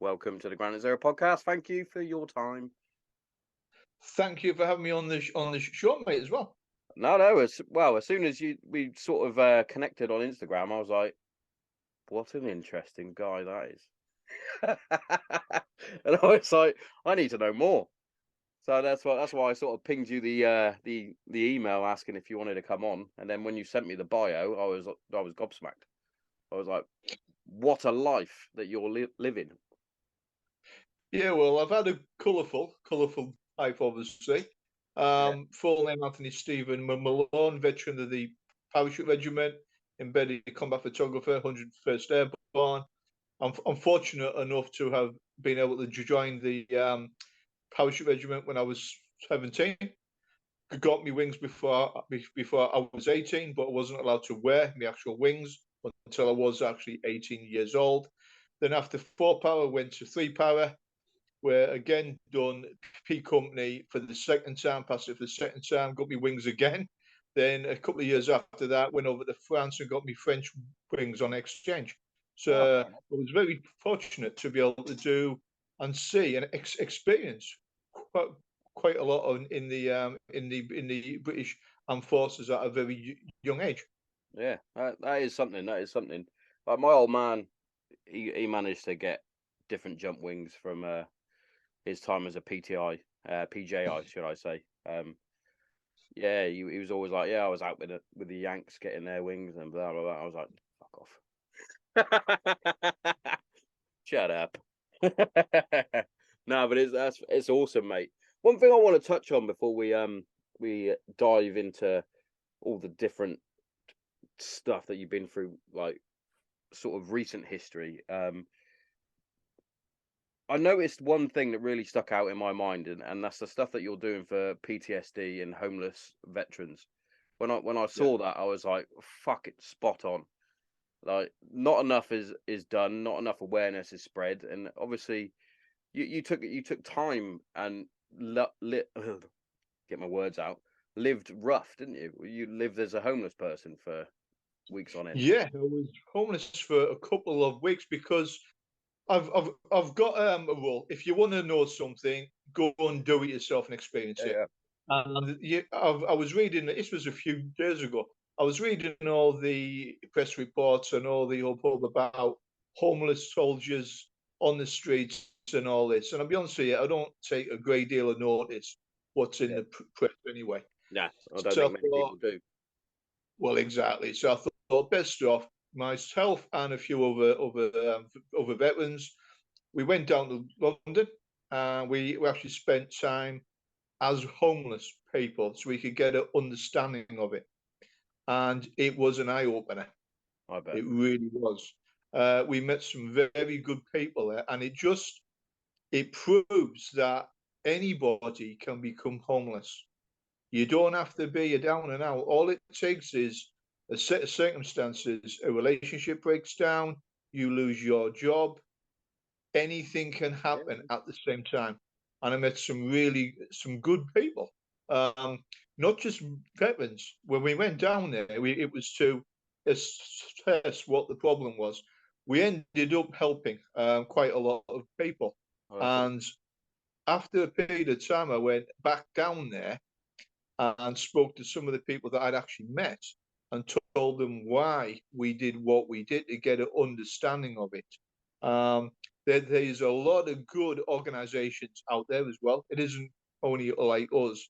Welcome to the Granite Zero podcast. Thank you for your time. Thank you for having me on the show, mate, as well. No, as soon as we sort of connected on Instagram, I was like, what an interesting guy that is. And I was like, I need to know more. So that's why I sort of pinged you the email asking if you wanted to come on, and then when you sent me the bio, I was gobsmacked. I was like, what a life that you're living. Yeah, well, I've had a colourful life, obviously. Full name Anthony Steven Malone, veteran of the Parachute Regiment, embedded combat photographer, 101st Airborne. I'm fortunate enough to have been able to join the Parachute Regiment when I was 17. Got me wings before I was 18, but I wasn't allowed to wear my actual wings until I was actually 18 years old. Then after 4 power, went to 3 power, where again done P company for the second time, passed it for the second time, got me wings again. Then a couple of years after that, went over to France and got me French wings on exchange. So I was very fortunate to be able to do and see and experience quite a lot in the British Armed Forces at a very young age. Yeah, that is something. That is something. Like my old man, he managed to get different jump wings from his time as a PJI, should I say? Yeah, he was always like, yeah, I was out with the Yanks getting their wings and blah blah blah. I was like, fuck off. Shut up. No, but it's awesome, mate. One thing I want to touch on before we dive into all the different stuff that you've been through, like sort of recent history. I noticed one thing that really stuck out in my mind, and that's the stuff that you're doing for PTSD and homeless veterans. When I saw that, I was like, "Fuck it, spot on." Like, not enough is done, not enough awareness is spread, and obviously, you took time and get my words out. Lived rough, didn't you? You lived as a homeless person for weeks on end. Yeah, I was homeless for a couple of weeks because I've got a rule. If you want to know something, go and do it yourself and experience it. Yeah, And I was reading. This was a few days ago. I was reading all the press reports and all the hubbub about homeless soldiers on the streets and all this. And I'll be honest with you, I don't take a great deal of notice what's in yeah. the press anyway. Nah, I don't So I think many thought, people do. well, exactly. So I thought best off myself and a few other veterans. We went down to London and we actually spent time as homeless people so we could get an understanding of it. And it was an eye opener. I bet. It really was. We met some very good people there, and it proves that anybody can become homeless. You don't have to be a down and out. All it takes is a set of circumstances. A relationship breaks down, you lose your job, anything can happen Yeah. at the same time. And I met some good people, not just veterans. When we went down there, it was to assess what the problem was. We ended up helping quite a lot of people. Oh, that's And after a period of time, I went back down there and spoke to some of the people that I'd actually met and told them why we did what we did to get an understanding of it. There's a lot of good organizations out there as well. It isn't only like us.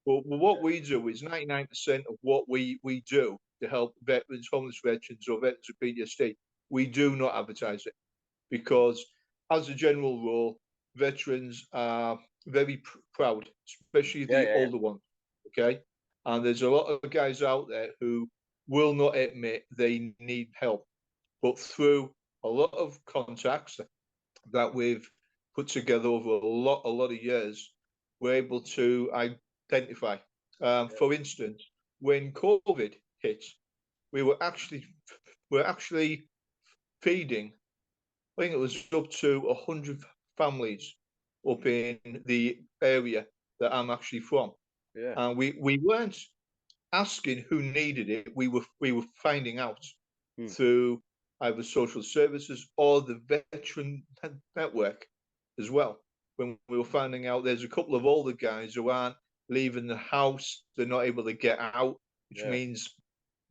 But what we do is 99% of what we do to help veterans, homeless veterans, or veterans of PTSD, we do not advertise it because, as a general rule, veterans are very proud, especially yeah, the older ones. Okay, and there's a lot of guys out there who will not admit they need help, but through a lot of contacts that we've put together over a lot of years, we're able to identify. For instance, when COVID hit, we were actually feeding. I think it was up to 100 families up in the area that I'm actually from, yeah, and we weren't asking who needed it. We were finding out yeah. through either social services or the veteran network as well. When we were finding out there's a couple of older guys who aren't leaving the house, they're not able to get out, which Yeah. means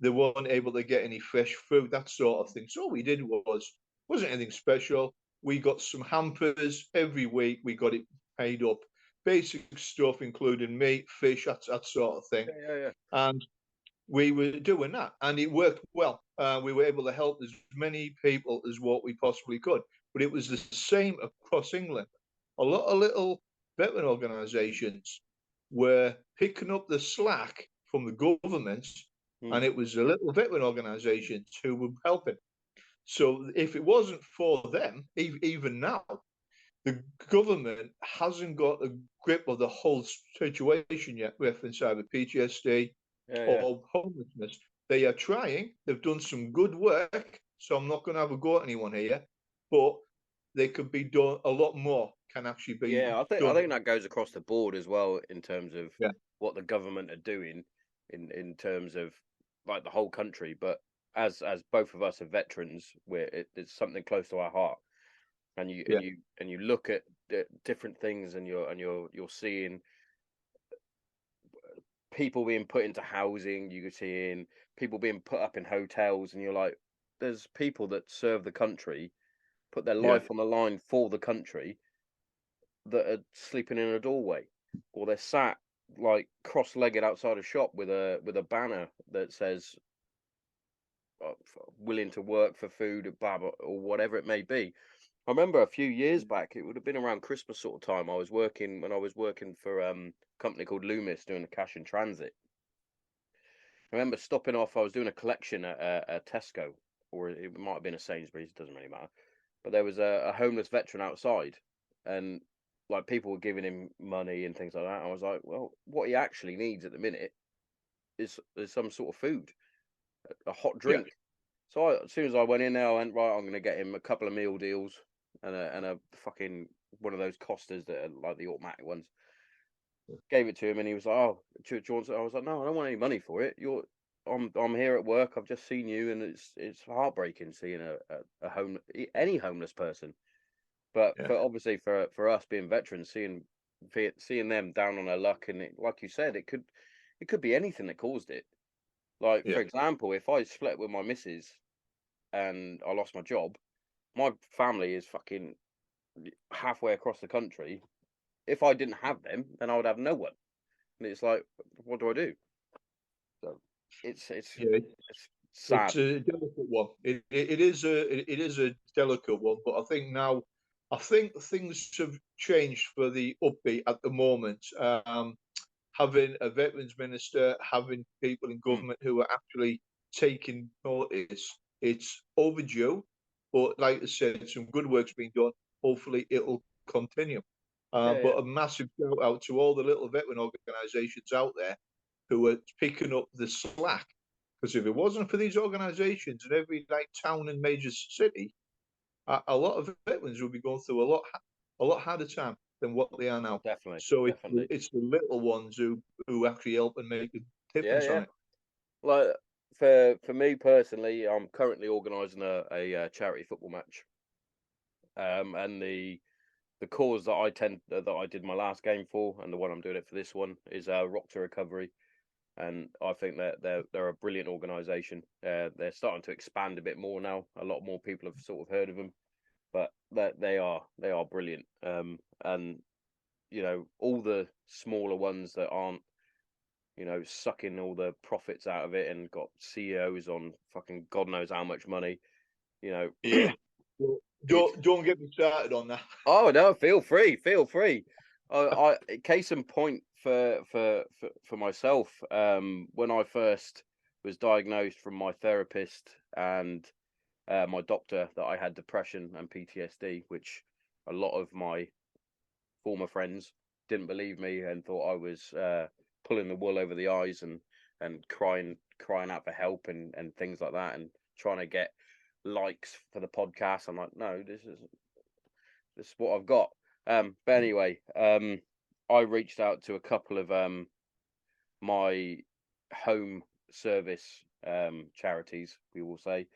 they weren't able to get any fresh food, that sort of thing. So all we did wasn't anything special. We got some hampers every week. We got it paid up, basic stuff including meat, fish, that sort of thing. Yeah. And we were doing that, and it worked well. We were able to help as many people as what we possibly could. But it was the same across England. A lot of little veteran organisations were picking up the slack from the government, and it was the little veteran organisations who were helping. So if it wasn't for them, even now, the government hasn't got a grip of the whole situation yet, reference either PTSD Yeah. or homelessness. They are trying. They've done some good work. So I'm not going to have a go at anyone here, but they could be done. A lot more can actually be Yeah, I done. think that goes across the board as well in terms of Yeah, what the government are doing in terms of like the whole country. But as both of us are veterans, it's something close to our heart. And yeah, you look at different things, and you're seeing people being put into housing. You're seeing people being put up in hotels, and you're like, there's people that serve the country, put their yeah, life on the line for the country, that are sleeping in a doorway, or they're sat like cross-legged outside a shop with a banner that says willing to work for food, blah, blah, or whatever it may be. I remember a few years back, it would have been around Christmas sort of time. I was working for a company called Loomis doing the cash in transit. I remember stopping off. I was doing a collection at a Tesco, or it might have been a Sainsbury's. It doesn't really matter. But there was a homeless veteran outside, and like people were giving him money and things like that. I was like, well, what he actually needs at the minute is some sort of food, a hot yeah, drink. So as soon as I went in there, I went, right, I'm going to get him a couple of meal deals and a fucking one of those Costas that are like the automatic ones. Gave it to him, and he was like, "Oh, do you want some?" I was like, "No, I don't want any money for it. I'm here at work. I've just seen you, and it's heartbreaking seeing any homeless person. But yeah, for obviously for us being veterans, seeing them down on their luck, and like you said, it could be anything that caused it. Like for yeah, example, if I split with my missus and I lost my job, my family is fucking halfway across the country. If I didn't have them, then I would have no one. And it's like, what do I do? So yeah. it's It's sad. a delicate one. It is a delicate one, but I think things have changed for the upbeat at the moment. Having a veterans minister, having people in Mm, government who are actually taking notice, it's overdue. But like I said, some good work's been done. Hopefully, it'll continue. yeah. But a massive shout out to all the little veteran organisations out there who are picking up the slack, because if it wasn't for these organisations in every like town and major city, a lot of veterans would be going through a lot harder time than what they are now. Definitely, So definitely. it's the little ones who actually help and make a Yeah, difference on yeah. it. Like for me personally, I'm currently organising a charity football match. And the cause that that I did my last game for, and the one I'm doing it for this one, is Rock to Recovery. And I think that they're a brilliant organisation. They're starting to expand a bit more now. A lot more people have sort of heard of them, but that they are brilliant. And all the smaller ones that aren't sucking all the profits out of it and got CEOs on fucking God knows how much money. You know, Yeah. Well, it's don't get me started on that. oh no, feel free, feel free. Case in point for myself. When I first was diagnosed from my therapist and my doctor that I had depression and PTSD, which a lot of my former friends didn't believe me and thought I was pulling the wool over the eyes and crying out for help and things like that, and trying to get likes for the podcast. I'm like, no, this is what I've got. But anyway, I reached out to a couple of my home service charities, we will say,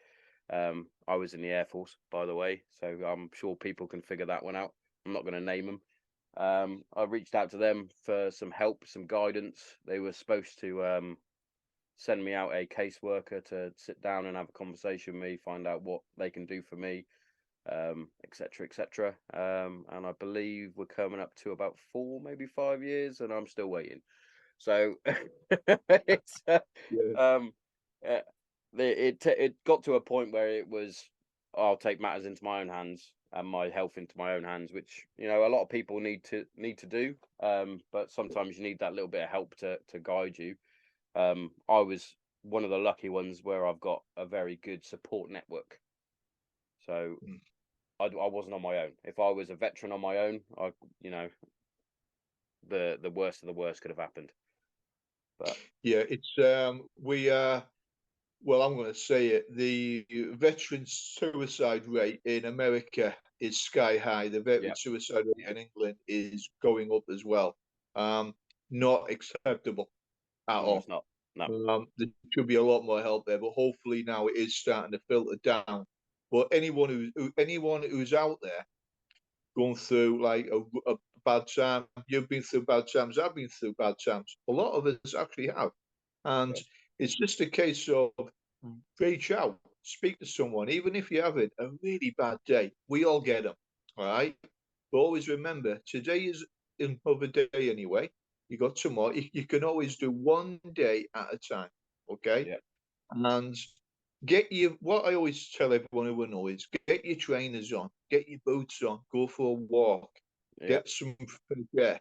I was in the Air Force, by the way, so I'm sure people can figure that one out. I'm not going to name them. I reached out to them for some help, some guidance. They were supposed to send me out a caseworker to sit down and have a conversation with me, find out what they can do for me, etc., etc. And I believe we're coming up to about 4, maybe 5 years, and I'm still waiting. So it's Yeah. um, uh, it got to a point where it was, I'll take matters into my own hands and my health into my own hands, which, you know, a lot of people need to do. But sometimes you need that little bit of help to guide you. I was one of the lucky ones where I've got a very good support network. So Mm. I wasn't on my own. If I was a veteran on my own, you know, the worst of the worst could have happened. But Yeah, it's we well, I'm going to say it. The veteran suicide rate in America is sky high. The yeah, veteran suicide rate in England is going up as well. Not acceptable at no, all. it's not. No, There should be a lot more help there, but hopefully now it is starting to filter down. But anyone who's out there going through like a bad time, you've been through bad times, I've been through bad times. A lot of us actually have, and yeah, it's just a case of reach out, speak to someone, even if you're having a really bad day. We all get them, all right? But always remember, today is another day anyway. You got tomorrow. You can always do one day at a time, okay? yeah, And get your, what I always tell everyone who annoys, get your trainers on, get your boots on, go for a walk, yeah, get some fresh air,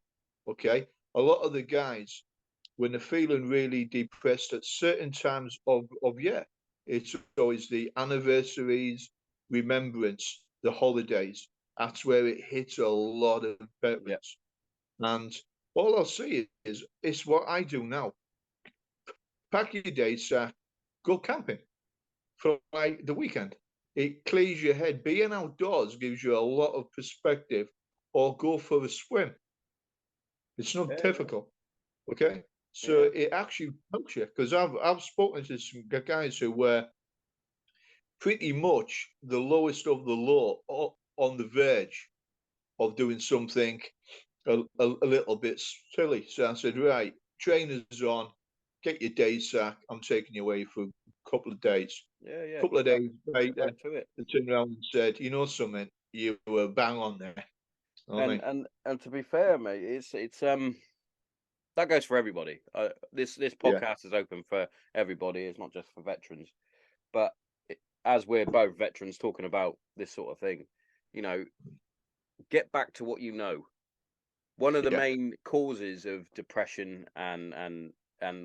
okay? A lot of the guys, when they're feeling really depressed at certain times of year, it's always the anniversaries, remembrance, the holidays. That's where it hits a lot of yeah, veterans. And all I'll say is, it's what I do now. Pack your dates, go camping for like the weekend. It clears your head. Being outdoors gives you a lot of perspective, or go for a swim. It's not yeah, difficult. Okay. So yeah, it actually helps you because I've spoken to some guys who were pretty much the lowest of the low, on the verge of doing something a little bit silly. So I said, right, trainers on, get your day sack. I'm taking you away for a couple of days. yeah, yeah. Couple of days Get later, back to it. they turned around and said, you know something, you were bang on there. You know what I And mean? to be fair, mate, it's that goes for everybody. This Yeah, podcast is open for everybody. It's not just for veterans. But as we're both veterans talking about this sort of thing, you know, get back to what you know. One of the yeah, main causes of depression and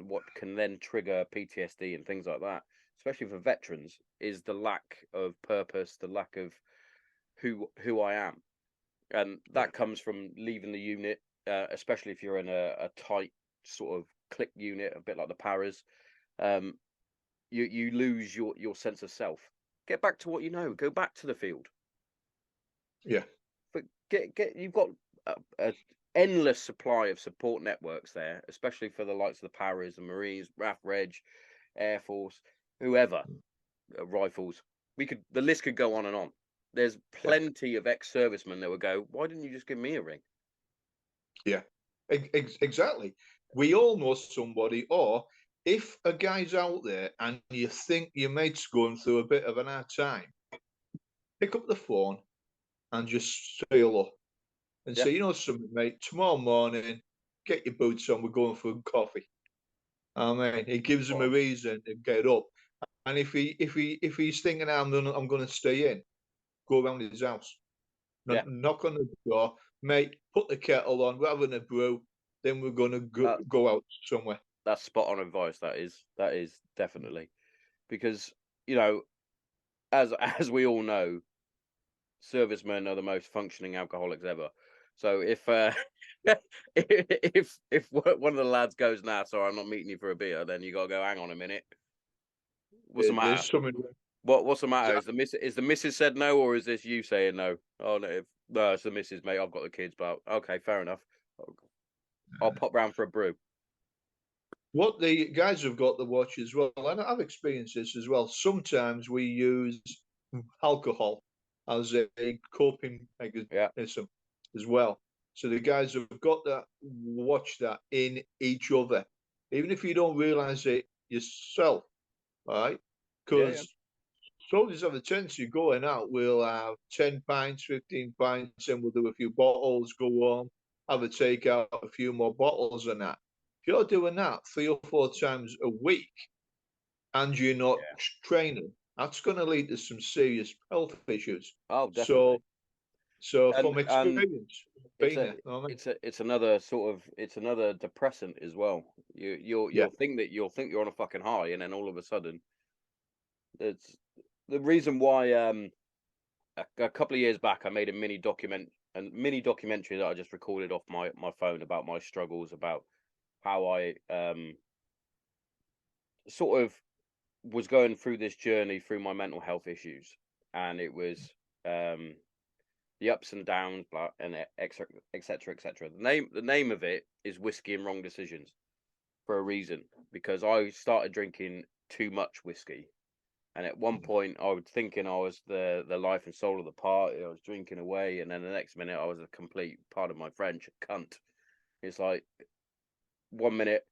what can then trigger PTSD and things like that, especially for veterans, is the lack of purpose, the lack of who I am, and yeah, that comes from leaving the unit, especially if you're in a tight sort of click unit, a bit like the paras. Um, you lose your sense of self. Get back to what you know. Go back to the field. yeah, But get you've got a endless supply of support networks there, especially for the likes of the paras, the Marines, RAF Reg, Air Force, whoever, rifles. The list could go on and on. There's yeah, plenty of ex-servicemen that would go, why didn't you just give me a ring? yeah. Exactly. We all know somebody, or if a guy's out there and you think your mate's going through a bit of an hard time, pick up the phone and just say hello and Yeah. say, you know something, mate, tomorrow morning, get your boots on, we're going for a coffee. I mean, it gives him Spot a on. reason to get up. And if he's thinking I'm gonna stay in, go around his house. Yeah. Knock on the door, mate, put the kettle on, we're having a brew, then we're gonna Uh, go out somewhere. that's spot on advice. That is definitely, because, you know, as as we all know, servicemen are the most functioning alcoholics ever. So if one of the lads goes, nah, sorry, I'm not meeting you for a beer, then you gotta go, hang on a minute. What's the matter? There's something What's the matter? Is the missus said no, or is this you saying no? Oh no, no, it's the missus, mate. I've got the kids, but okay, fair enough. I'll pop round for a brew. what the guys have got to watch as well, and I've experienced this as well. Sometimes we use alcohol as a coping Yeah, mechanism as well. So the guys have got to watch that in each other, even if you don't realize it yourself, right? yeah, Because soldiers have a tendency going out, we'll have 10 pints, 15 pints, and we'll do a few bottles, go home, have a take out a few more bottles and that. If you're doing that 3 or 4 times a week and you're not yeah. training, that's going to lead to some serious health issues. Oh, definitely. So, so And from experience, it's being a there, you know what I mean? it's another sort of it's another depressant as well. Yeah, You'll think you're on a fucking high, and then all of a sudden, it's the reason why. A couple of years back, I made a mini documentary that I just recorded off my phone about my struggles, about how I sort of was going through this journey through my mental health issues, and it was um the ups and downs, blah, and etc. etc. etc. The name of it is Whiskey and Wrong Decisions for a reason, because I started drinking too much whiskey. And at one point, I was thinking I was the life and soul of the party. I was drinking away, and then the next minute, I was a complete, pardon my French, cunt. It's like 1 minute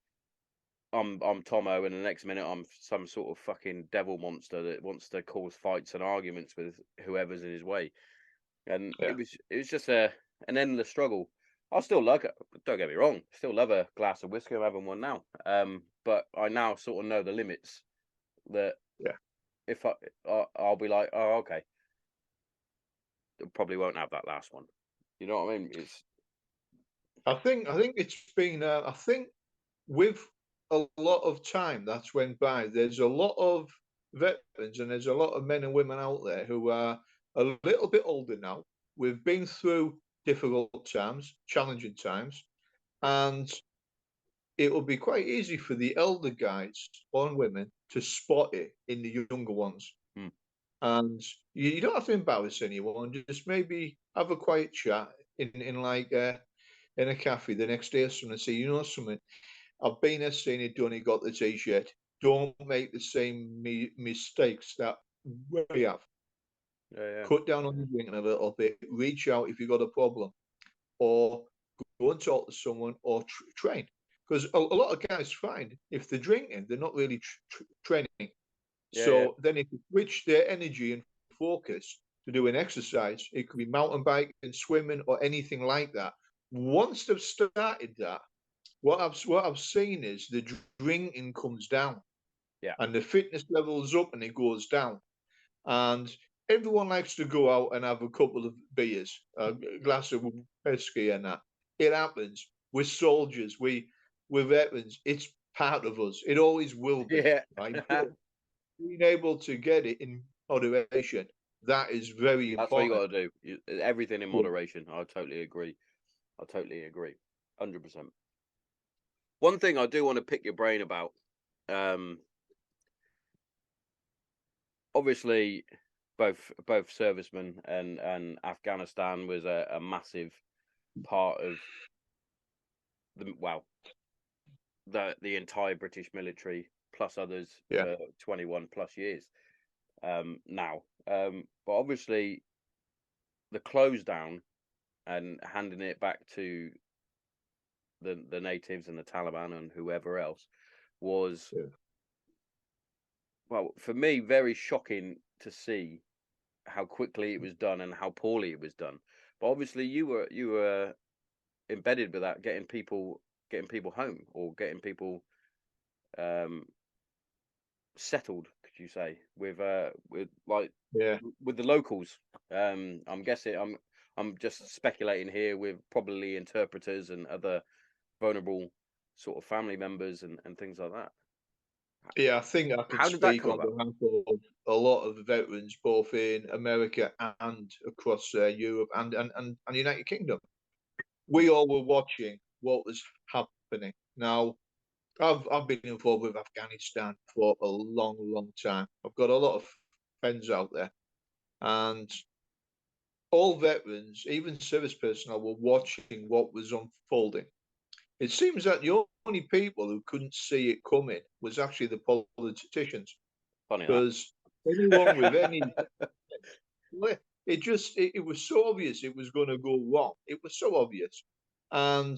I'm Tommo, and the next minute I'm some sort of fucking devil monster that wants to cause fights and arguments with whoever's in his way. And yeah. it was just an endless struggle. I still love it. Don't get me wrong. Still love a glass of whiskey. I'm having one now. But I now sort of know the limits that Yeah. if I'll be like, oh, okay, probably won't have that last one. You know what I mean? It's I think it's been, I think with a lot of time that's went by, there's a lot of veterans and there's a lot of men and women out there who are a little bit older now. We've been through difficult times, challenging times, and it will be quite easy for the elder guys or women to spot it in the younger ones. mm, And you don't have to embarrass anyone, just maybe have a quiet chat in like in a cafe the next day or something and say, you know something, I've been there, seen it, done it, got the t-shirt. Don't make the same mistakes that we have. yeah, Cut down on your drinking a little bit. Reach out if you've got a problem, or go and talk to someone, or train. Because a lot of guys find if they're drinking, they're not really training. yeah, yeah, So then, if you switch their energy and focus to doing exercise, it could be mountain biking, swimming, or anything like that. Once they've started that, what I've seen is the drinking comes down yeah, and the fitness levels up and it goes down. And everyone likes to go out and have a couple of beers, a glass of whiskey and that. It happens. We're soldiers. We're veterans. It's part of us. It always will be, yeah. right? But being able to get it in moderation, that is very That's what you important. got to do. Everything in Yeah. moderation. I totally agree. I totally agree. 100%. One thing I do want to pick your brain about. Um, Obviously, both servicemen and Afghanistan was a massive part of the entire British military plus others Yeah. for 21 plus years now. But obviously, the close down and handing it back to the natives and the Taliban and whoever else was, Yeah. well, for me, very shocking to see how quickly it was done and how poorly it was done. But obviously, you were embedded with that, getting people home or getting people um, settled. Could you say with like Yeah. with the locals? I'm guessing I'm just speculating here with probably interpreters and other vulnerable sort of family members and things like that. Yeah, I think I can How did that speak come on about? behalf of a lot of the veterans, both in America and across Europe and the United Kingdom. We all were watching what was happening. Now, I've been involved with Afghanistan for a long, long time. I've got a lot of friends out there, and all veterans, even service personnel, were watching what was unfolding It seems that the only people who couldn't see it coming was actually the politicians, Funny because anyone with that. any, it was so obvious it was going to go wrong. It was so obvious, and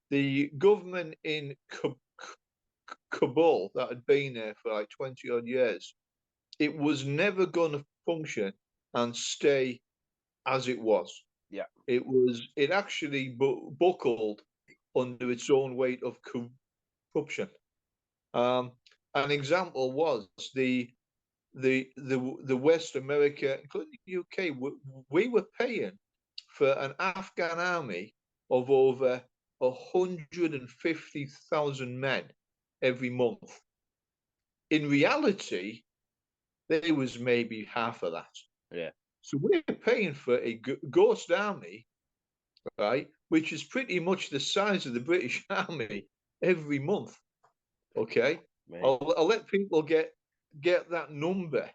the government in Kabul that had been there for like 20 odd years, it was never going to function and stay as it was. Yeah. It actually buckled under its own weight of corruption. Um, an example was the West America, including the UK. We were paying for an Afghan army of over 150,000 men every month. In reality, there was maybe half of that. Yeah. So we're paying for a ghost army, right, which is pretty much the size of the British Army every month. Okay, I'll let people get that number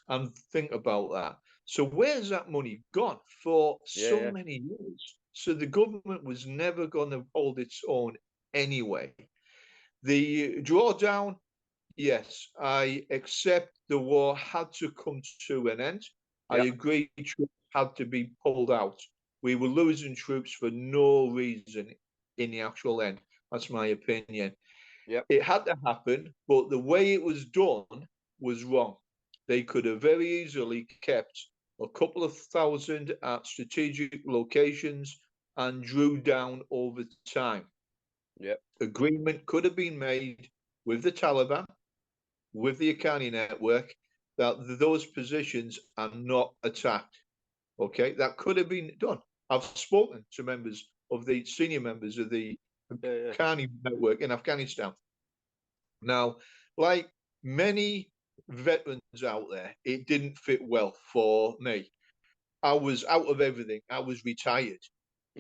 and think about that. So where's that money gone for so Yeah. many years? So the government was never going to hold its own anyway. The drawdown, yes, I accept the war had to come to an end. I Yeah. agree troops had to be pulled out. We were losing troops for no reason in the actual end. That's my opinion. Yep. It had to happen, but the way it was done was wrong. They could have very easily kept a couple of thousand at strategic locations and drew down over time. Yep. Agreement could have been made with the Taliban, with the Afghani network, that those positions are not attacked. Okay, that could have been done. I've spoken to members of the senior members of the Afghani network in Afghanistan. Now, like many veterans out there, it didn't fit well for me. I was out of everything. I was retired.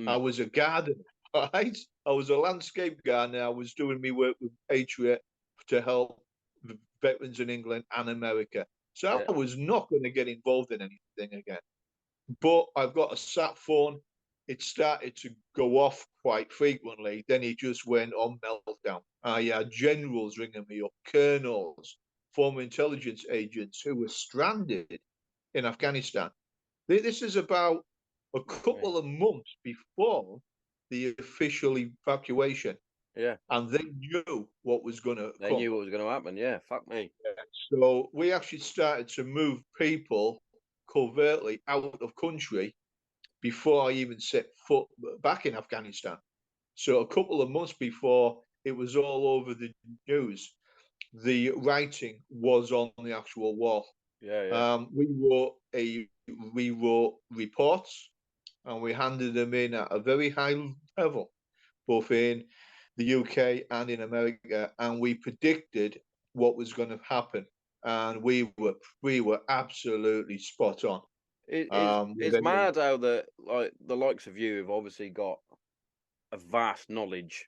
I was a gardener, right? I was a landscape gardener. I was doing my work with Patriot to help veterans in England and America. So I was not going to get involved in anything again. But I've got a sat phone. It started to go off quite frequently. Then it just went on meltdown. I had generals ringing me up, colonels, former intelligence agents who were stranded in Afghanistan. This is about a couple of months before the official evacuation. Yeah. And they knew what was going to They come. knew what was going to happen. Yeah. Fuck me. So we actually started to move people covertly out of country before I even set foot back in Afghanistan. So a couple of months before it was all over the news, the writing was on the actual wall. Yeah. We wrote reports and we handed them in at a very high level, both in the UK and in America, and we predicted what was going to happen, and we were absolutely spot on. It's mad how the likes of you have obviously got a vast knowledge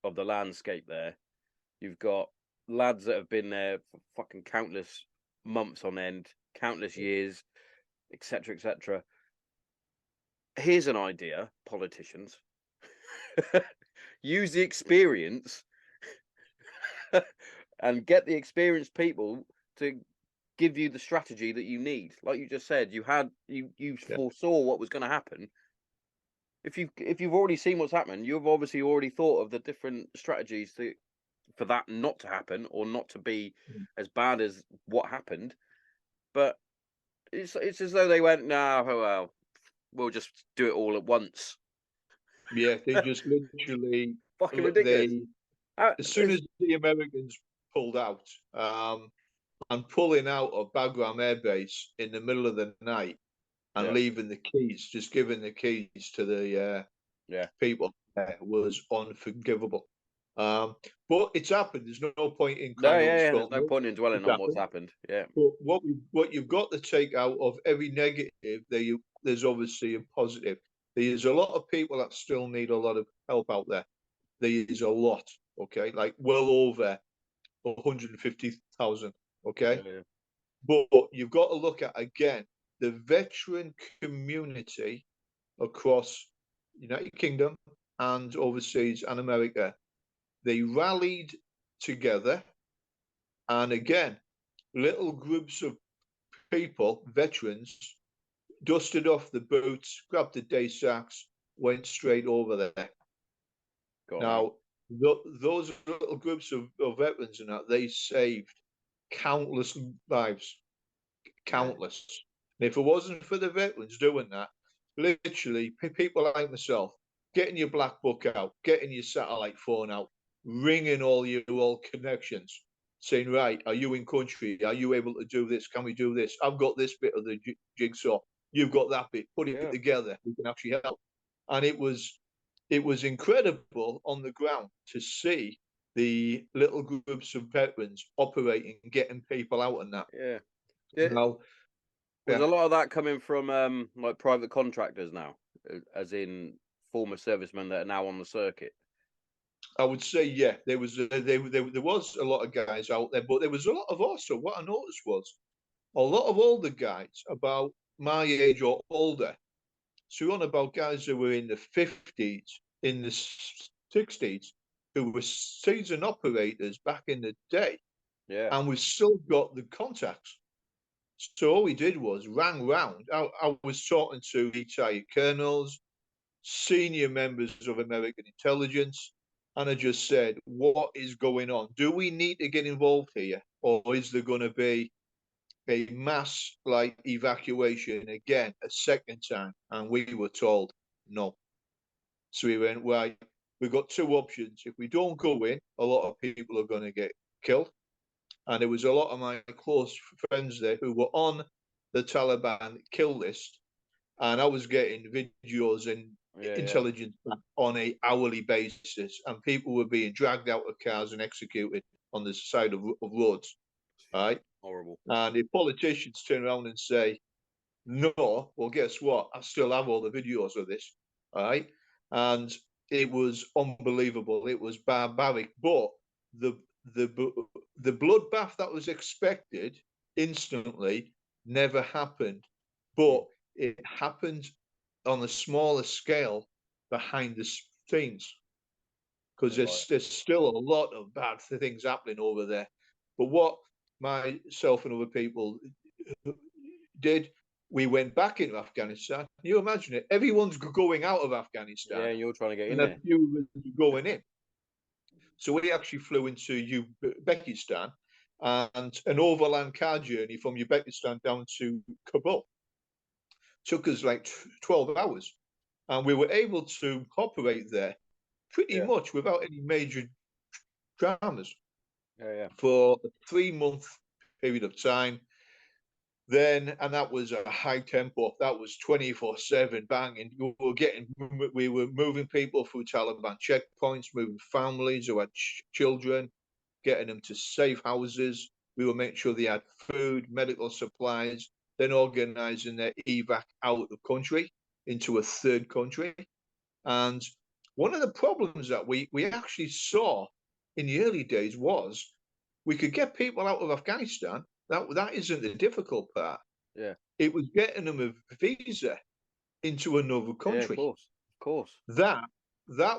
of the landscape there. You've got lads that have been there for fucking countless months on end, countless years, etc., etc. Here's an idea, politicians. Use the experience and get the experienced people to give you the strategy that you need. Like you just said, you foresaw what was going to happen. If you've already seen what's happened, you've obviously already thought of the different strategies for that not to happen or not to be as bad as what happened. But it's as though they went, "Nah, oh, well, we'll just do it all at once." Yeah, they just literally Fucking ridiculous. as soon as the Americans pulled out, and pulling out of Bagram Air Base in the middle of the night and leaving the keys, just giving the keys to the people there was unforgivable. But it's happened. There's no point in crying over There's spilt no milk. point in dwelling It's on what's happened. happened. Yeah. But what you've got to take out of every negative, there's obviously a positive. There's a lot of people that still need a lot of help out there. There's a lot, okay, like well over 150,000, okay. Yeah. But you've got to look at again the veteran community across United Kingdom, and overseas and America. They rallied together, and again, little groups of people, veterans, dusted off the boots, grabbed the day sacks, went straight over there. Now, those little groups of veterans and that, they saved countless lives, countless. And if it wasn't for the veterans doing that, literally, people like myself, getting your black book out, getting your satellite phone out, ringing all your old connections, saying, right, are you in country? Are you able to do this? Can we do this? I've got this bit of the jigsaw. You've got that bit. Put it together. We can actually help. And it was incredible on the ground to see the little groups of veterans operating, getting people out and that. Yeah. Now, was a lot of that coming from like private contractors now, as in former servicemen that are now on the circuit? I would say, yeah, there was a lot of guys out there, but there was a lot of also what I noticed was a lot of older guys about my age or older. So we're on about guys who were in the 50s, in the 60s, who were seasoned operators back in the day. Yeah. And we've still got the contacts. So all we did was rang round. I was talking to retired colonels, senior members of American intelligence, and I just said, what is going on? Do we need to get involved here? Or is there going to be a mass like evacuation again a second time? And we were told no. So we went, right, we've got two options. If we don't go in, a lot of people are going to get killed. And there was a lot of my close friends there who were on the Taliban kill list. And I was getting videos and intelligence on a hourly basis. And people were being dragged out of cars and executed on the side of roads. Right? Horrible. And if politicians turn around and say, no, well, guess what? I still have all the videos of this. Right? And it was unbelievable. It was barbaric. But the bloodbath that was expected instantly never happened. But it happened on a smaller scale behind the scenes, because there's still a lot of bad things happening over there. But what myself and other people did, we went back into Afghanistan. You imagine it? Everyone's going out of Afghanistan. Yeah, and you're trying to get in and there. a few going in. So we actually flew into Uzbekistan, and an overland car journey from Uzbekistan down to Kabul took us like 12 hours. And we were able to operate there pretty much without any major dramas for a 3-month period of time. Then, and that was a high tempo. That was 24/7 banging. We were moving people through Taliban checkpoints, moving families who had children, getting them to safe houses. We were making sure they had food, medical supplies, then organizing their evac out of country into a third country. And one of the problems that we actually saw in the early days was we could get people out of Afghanistan. That isn't the difficult part. Yeah. It was getting them a visa into another country. Yeah, of course. That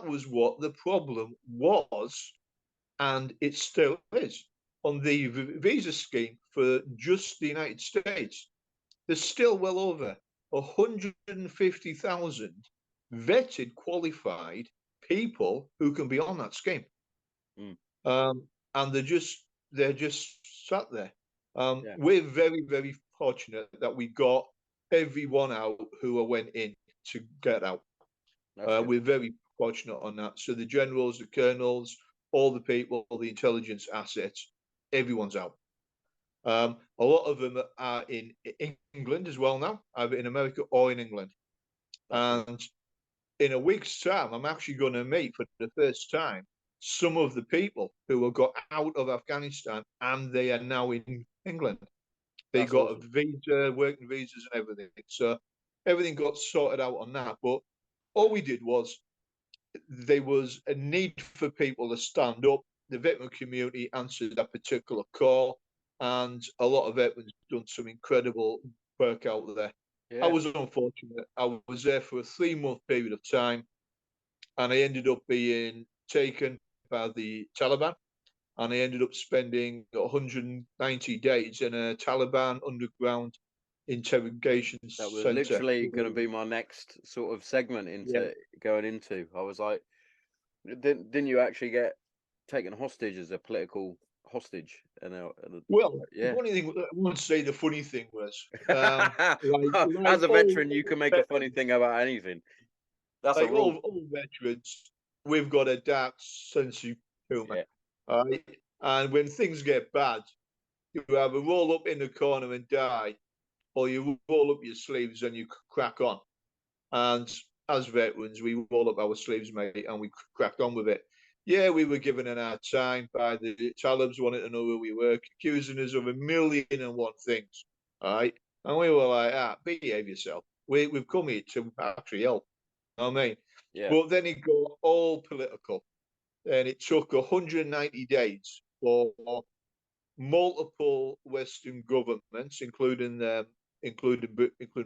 was what the problem was, and it still is. On the visa scheme for just the United States, there's still well over 150,000 vetted, qualified people who can be on that scheme. And they're just sat there. We're very, very fortunate that we got everyone out who went in to get out. We're very fortunate on that. So the generals, the colonels, all the people, all the intelligence assets, everyone's out. A lot of them are in England as well now, either in America or in England. And in a week's time, I'm actually going to meet for the first time some of the people who have got out of Afghanistan, and they are now in England. They got a visa, working visas and everything. So everything got sorted out on that. But all we did was, there was a need for people to stand up. The veteran community answered that particular call, and a lot of veterans done some incredible work out there. I was unfortunate. I was there for a 3-month period of time. and I ended up being taken by the Taliban, and I ended up spending 190 days in a Taliban underground interrogation That was center. literally going to be my next sort of segment Yeah. into going into. I was like, didn't you actually get taken hostage as a political hostage? Well, the Yeah. funny thing, I won't say the funny thing was, like As a veteran, you can make a funny thing about anything. That's a rule. all veterans, we've got a dark sense of humor. Yeah. All right. And when things get bad, you either roll up in the corner and die, or you roll up your sleeves and you crack on. And as veterans, we roll up our sleeves, mate, and we cracked on with it. Yeah, we were given an hard time by the Talibs, wanted to know who we were, accusing us of 1,000,001 things. All right. And we were like, behave yourself. We've come here to actually help. You know what I mean? Yeah. But then it got all political. And it took 190 days for multiple Western governments, including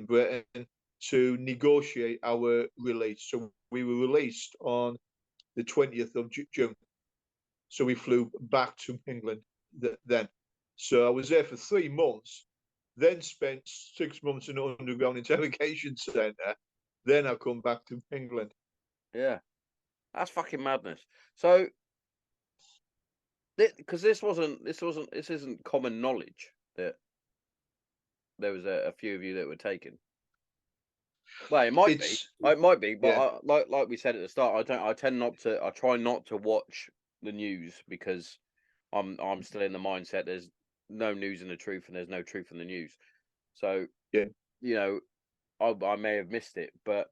Britain, to negotiate our release. So we were released on the 20th of June. So we flew back to England then. So I was there for 3 months, then spent 6 months in an underground interrogation centre. Then I come back to England. Yeah. That's fucking madness. So, because this isn't common knowledge that there was a few of you that were taken. Well, it might be. It might be, but Yeah. like we said at the start, I tend not to. I try not to watch the news because I'm still in the mindset there's no news in the truth and there's no truth in the news. So Yeah. you know, I may have missed it, but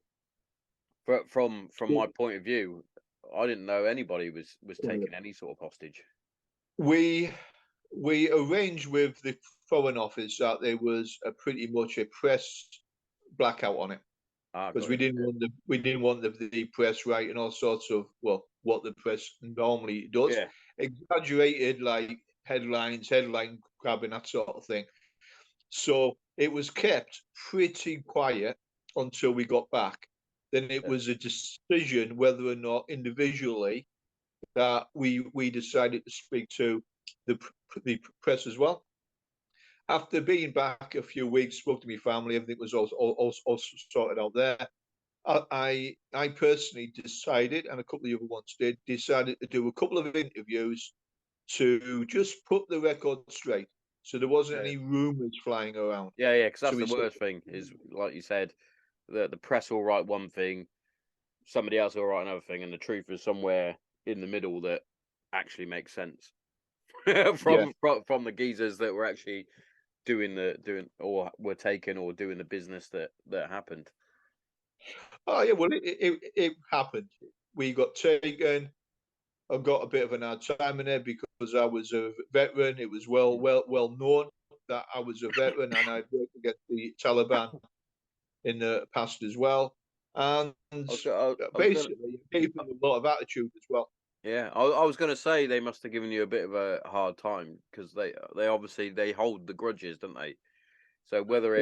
from my point of view, I didn't know anybody was taking any sort of hostage. We arranged with the Foreign Office that there was pretty much a press blackout on it, because Got it. we didn't want the press writing all sorts of, well, what the press normally does, Yeah, exaggerated, like headline grabbing, that sort of thing. So it was kept pretty quiet until we got back. Then it yeah, was a decision whether or not individually that we decided to speak to the press as well. After being back a few weeks, spoke to my family, everything was all sorted out there. I personally decided, and a couple of the other ones decided to do a couple of interviews to just put the record straight, so there wasn't yeah, any rumours flying around. yeah. Because So that's we the said, worst thing. Is like you said, the press will write one thing, somebody else will write another thing, and the truth is somewhere in the middle that actually makes sense yeah, from the geezers that were actually doing or were taken or doing the business that happened. oh yeah, well it happened. We got taken. I got a bit of an hard time in there because I was a veteran. It was Mm. well known that I was a veteran, and I'd worked against the Taliban in the past as well. And I was gonna, basically, it gave them a lot of attitude as well. yeah, I was gonna say they must have given you a bit of a hard time because they obviously they hold the grudges, don't they? So whether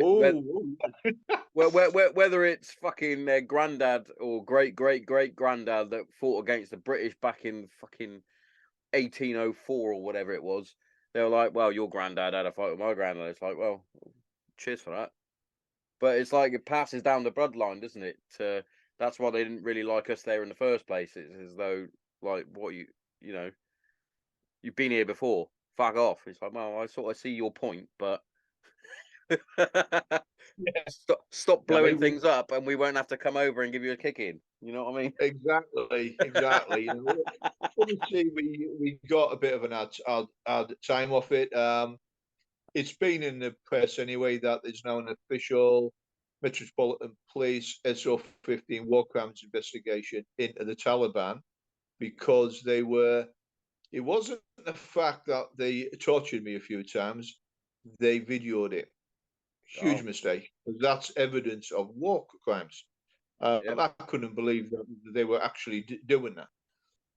it's fucking their granddad or great granddad that fought against the British back in fucking 1804 or whatever it was, they were like, well, your granddad had a fight with my granddad. It's like, well, cheers for that. But it's like it passes down the bloodline, doesn't it? That's why they didn't really like us there in the first place. It's as though, like, what you know, you've been here before. Fuck off. It's like, well, I sort of see your point, but Yeah, stop yeah, blowing things up, and we won't have to come over and give you a kick in. You know what I mean? exactly. You know, obviously we got a bit of an hard time off it. It's been in the press anyway that there's now an official Metropolitan Police SO15 war crimes investigation into the Taliban, because it wasn't the fact that they tortured me a few times, they videoed it. Huge Oh, mistake, because that's evidence of war crimes. yeah, I couldn't believe that they were actually doing that.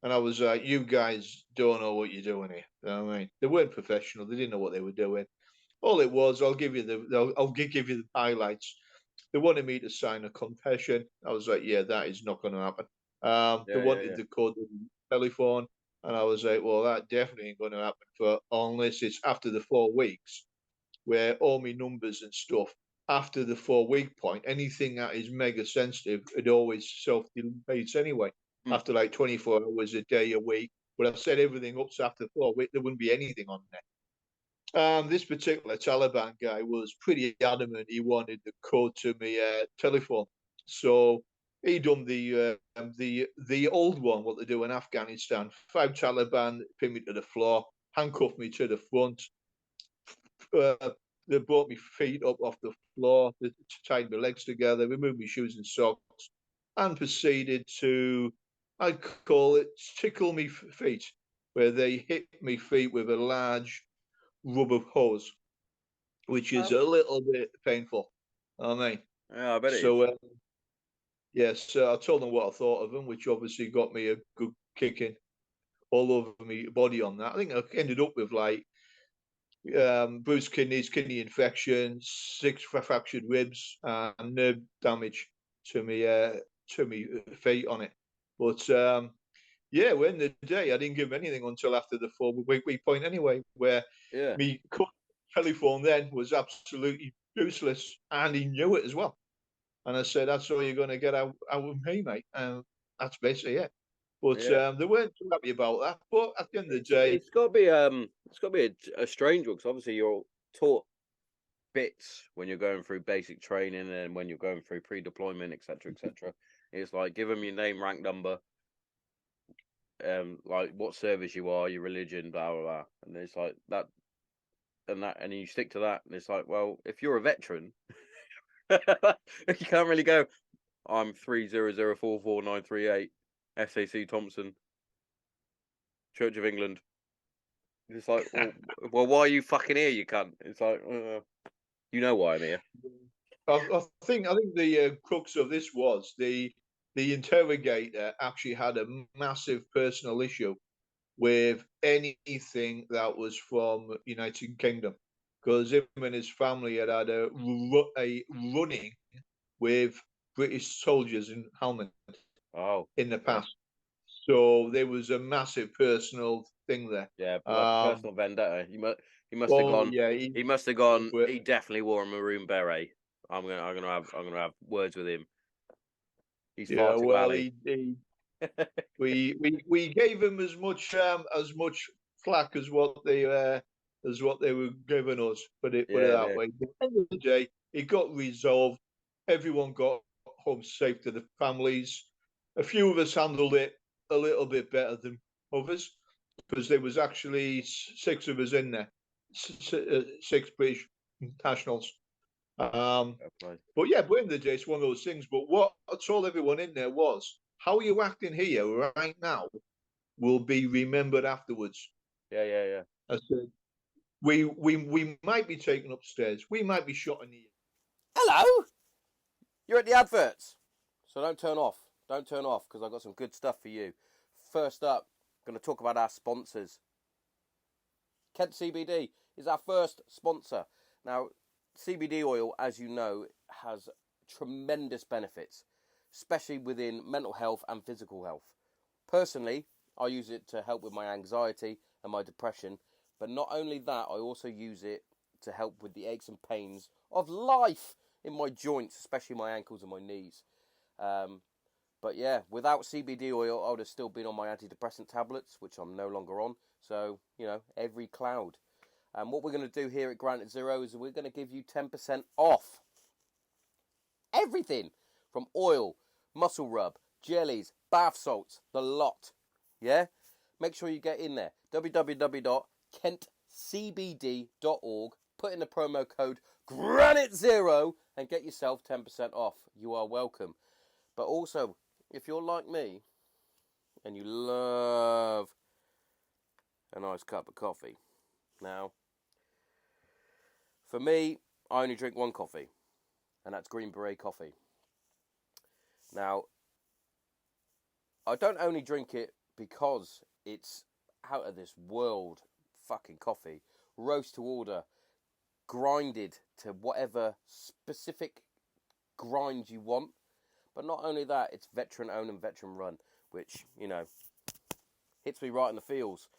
And I was like, you guys don't know what you're doing here. You know what I mean? They weren't professional. They didn't know what they were doing. All it was, I'll give you give you the highlights. They wanted me to sign a confession. I was like, yeah, that is not going to happen. They Yeah. wanted the code of the telephone, and I was like, well, that definitely ain't going to happen for unless it's after the 4 weeks, where all my numbers and stuff after the 4 week point, anything that is mega sensitive, it always self deletes anyway. Mm. After like 24 hours a day, a week. But I set everything up so after 4 weeks, there wouldn't be anything on there. This particular Taliban guy was pretty adamant he wanted the code to my telephone, so he done the old one, what they do in Afghanistan. 5 Taliban pinned me to the floor, handcuffed me to the front. Uh, they brought my feet up off the floor, they tied my legs together, removed my shoes and socks, and proceeded to, I'd call it, tickle me feet, where they hit me feet with a large rubber hose, which is a little bit painful. I mean, Yeah, I bet it is. so yes, I told them what I thought of them, which obviously got me a good kicking all over my body on that. I think I ended up with like bruised kidneys, kidney infection, 6 fractured ribs, and nerve damage to me feet on it. But yeah, when the day I didn't give anything until after the 4 week point anyway, where Yeah. me telephone then was absolutely useless, and he knew it as well. And I said, "That's all you're going to get out of me, mate." And that's basically it. But Yeah. they weren't too happy about that. But at the end of the day, It's got to be a strange one, because obviously you're taught bits when you're going through basic training and when you're going through pre-deployment, etc., etc. It's like, give them your name, rank, number, like what service you are, your religion, blah blah blah, and it's like that and that, and you stick to that. And it's like, well, if you're a veteran, you can't really go, I'm 300444938 SAC Thompson, Church of England. It's like, well, why are you fucking here, you cunt? It's like, you know why I'm here. I think the crux of this was the interrogator actually had a massive personal issue with anything that was from United Kingdom, because him and his family had had a running with British soldiers in helmet Oh, in the okay. past. So there was a massive personal thing there. Yeah, like a personal vendetta. He must have Oh gone. yeah, He must have go gone. for it. He definitely wore a maroon beret. I'm gonna have words with him. He's far Yeah, too well, alley. we gave him as much flack as what they were giving us. Put it Yeah, that yeah, way. But at the end of the day, it got resolved. Everyone got home safe to the families. A few of us handled it a little bit better than others, because there was actually 6 of us in there, 6 British nationals. fair play. But yeah, but in the day, it's one of those things. But what I told everyone in there was, how you acting here right now will be remembered afterwards. Yeah, yeah, yeah. I said, we might be taken upstairs. We might be shot in the ear. Hello. You're at the adverts, so don't turn off. Don't turn off, because I've got some good stuff for you. First up, I'm going to talk about our sponsors. Kent CBD is our first sponsor. Now, CBD oil, as you know, has tremendous benefits, especially within mental health and physical health. Personally, I use it to help with my anxiety and my depression, but not only that, I also use it to help with the aches and pains of life in my joints, especially my ankles and my knees. But yeah, without CBD oil, I would have still been on my antidepressant tablets, which I'm no longer on. So, every cloud. And what we're going to do here at Granite Zero is we're going to give you 10% off everything from oil, muscle rub, jellies, bath salts, the lot. Yeah? Make sure you get in there. www.kentcbd.org. Put in the promo code GRANITE0 and get yourself 10% off. You are welcome. But also, if you're like me and you love a nice cup of coffee. Now, for me, I only drink one coffee, and that's Green Beret coffee. Now, I don't only drink it because it's out of this world fucking coffee, roast to order, grinded to whatever specific grind you want, But not only that, it's veteran owned and veteran run, which, you know, hits me right in the feels.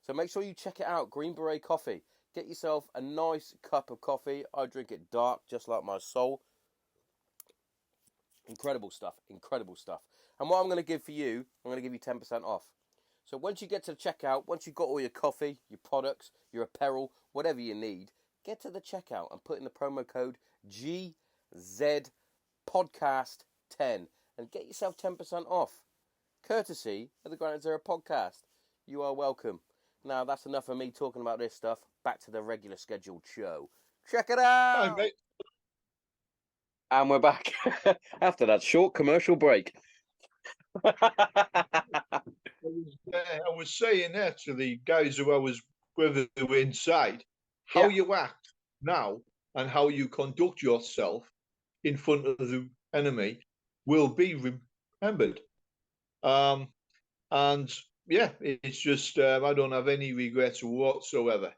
So make sure you check it out. Green Beret Coffee. Get yourself a nice cup of coffee. I drink it dark, just like my soul. Incredible stuff. Incredible stuff. And what I'm going to give for you, I'm going to give you 10% off. So once you get to the checkout, once you've got all your coffee, your products, your apparel, whatever you need, get to the checkout and put in the promo code GZPodcast10 and get yourself 10% off. Courtesy of the Granite Zero Podcast. You are welcome. Now, that's enough of me talking about this stuff. Back to the regular scheduled show. Check it out! Hi, mate. And we're back after that short commercial break. I was saying that to the guys who I was with who were inside, how you act now and how you conduct yourself in front of the enemy will be remembered. And yeah, it's just I don't have any regrets whatsoever.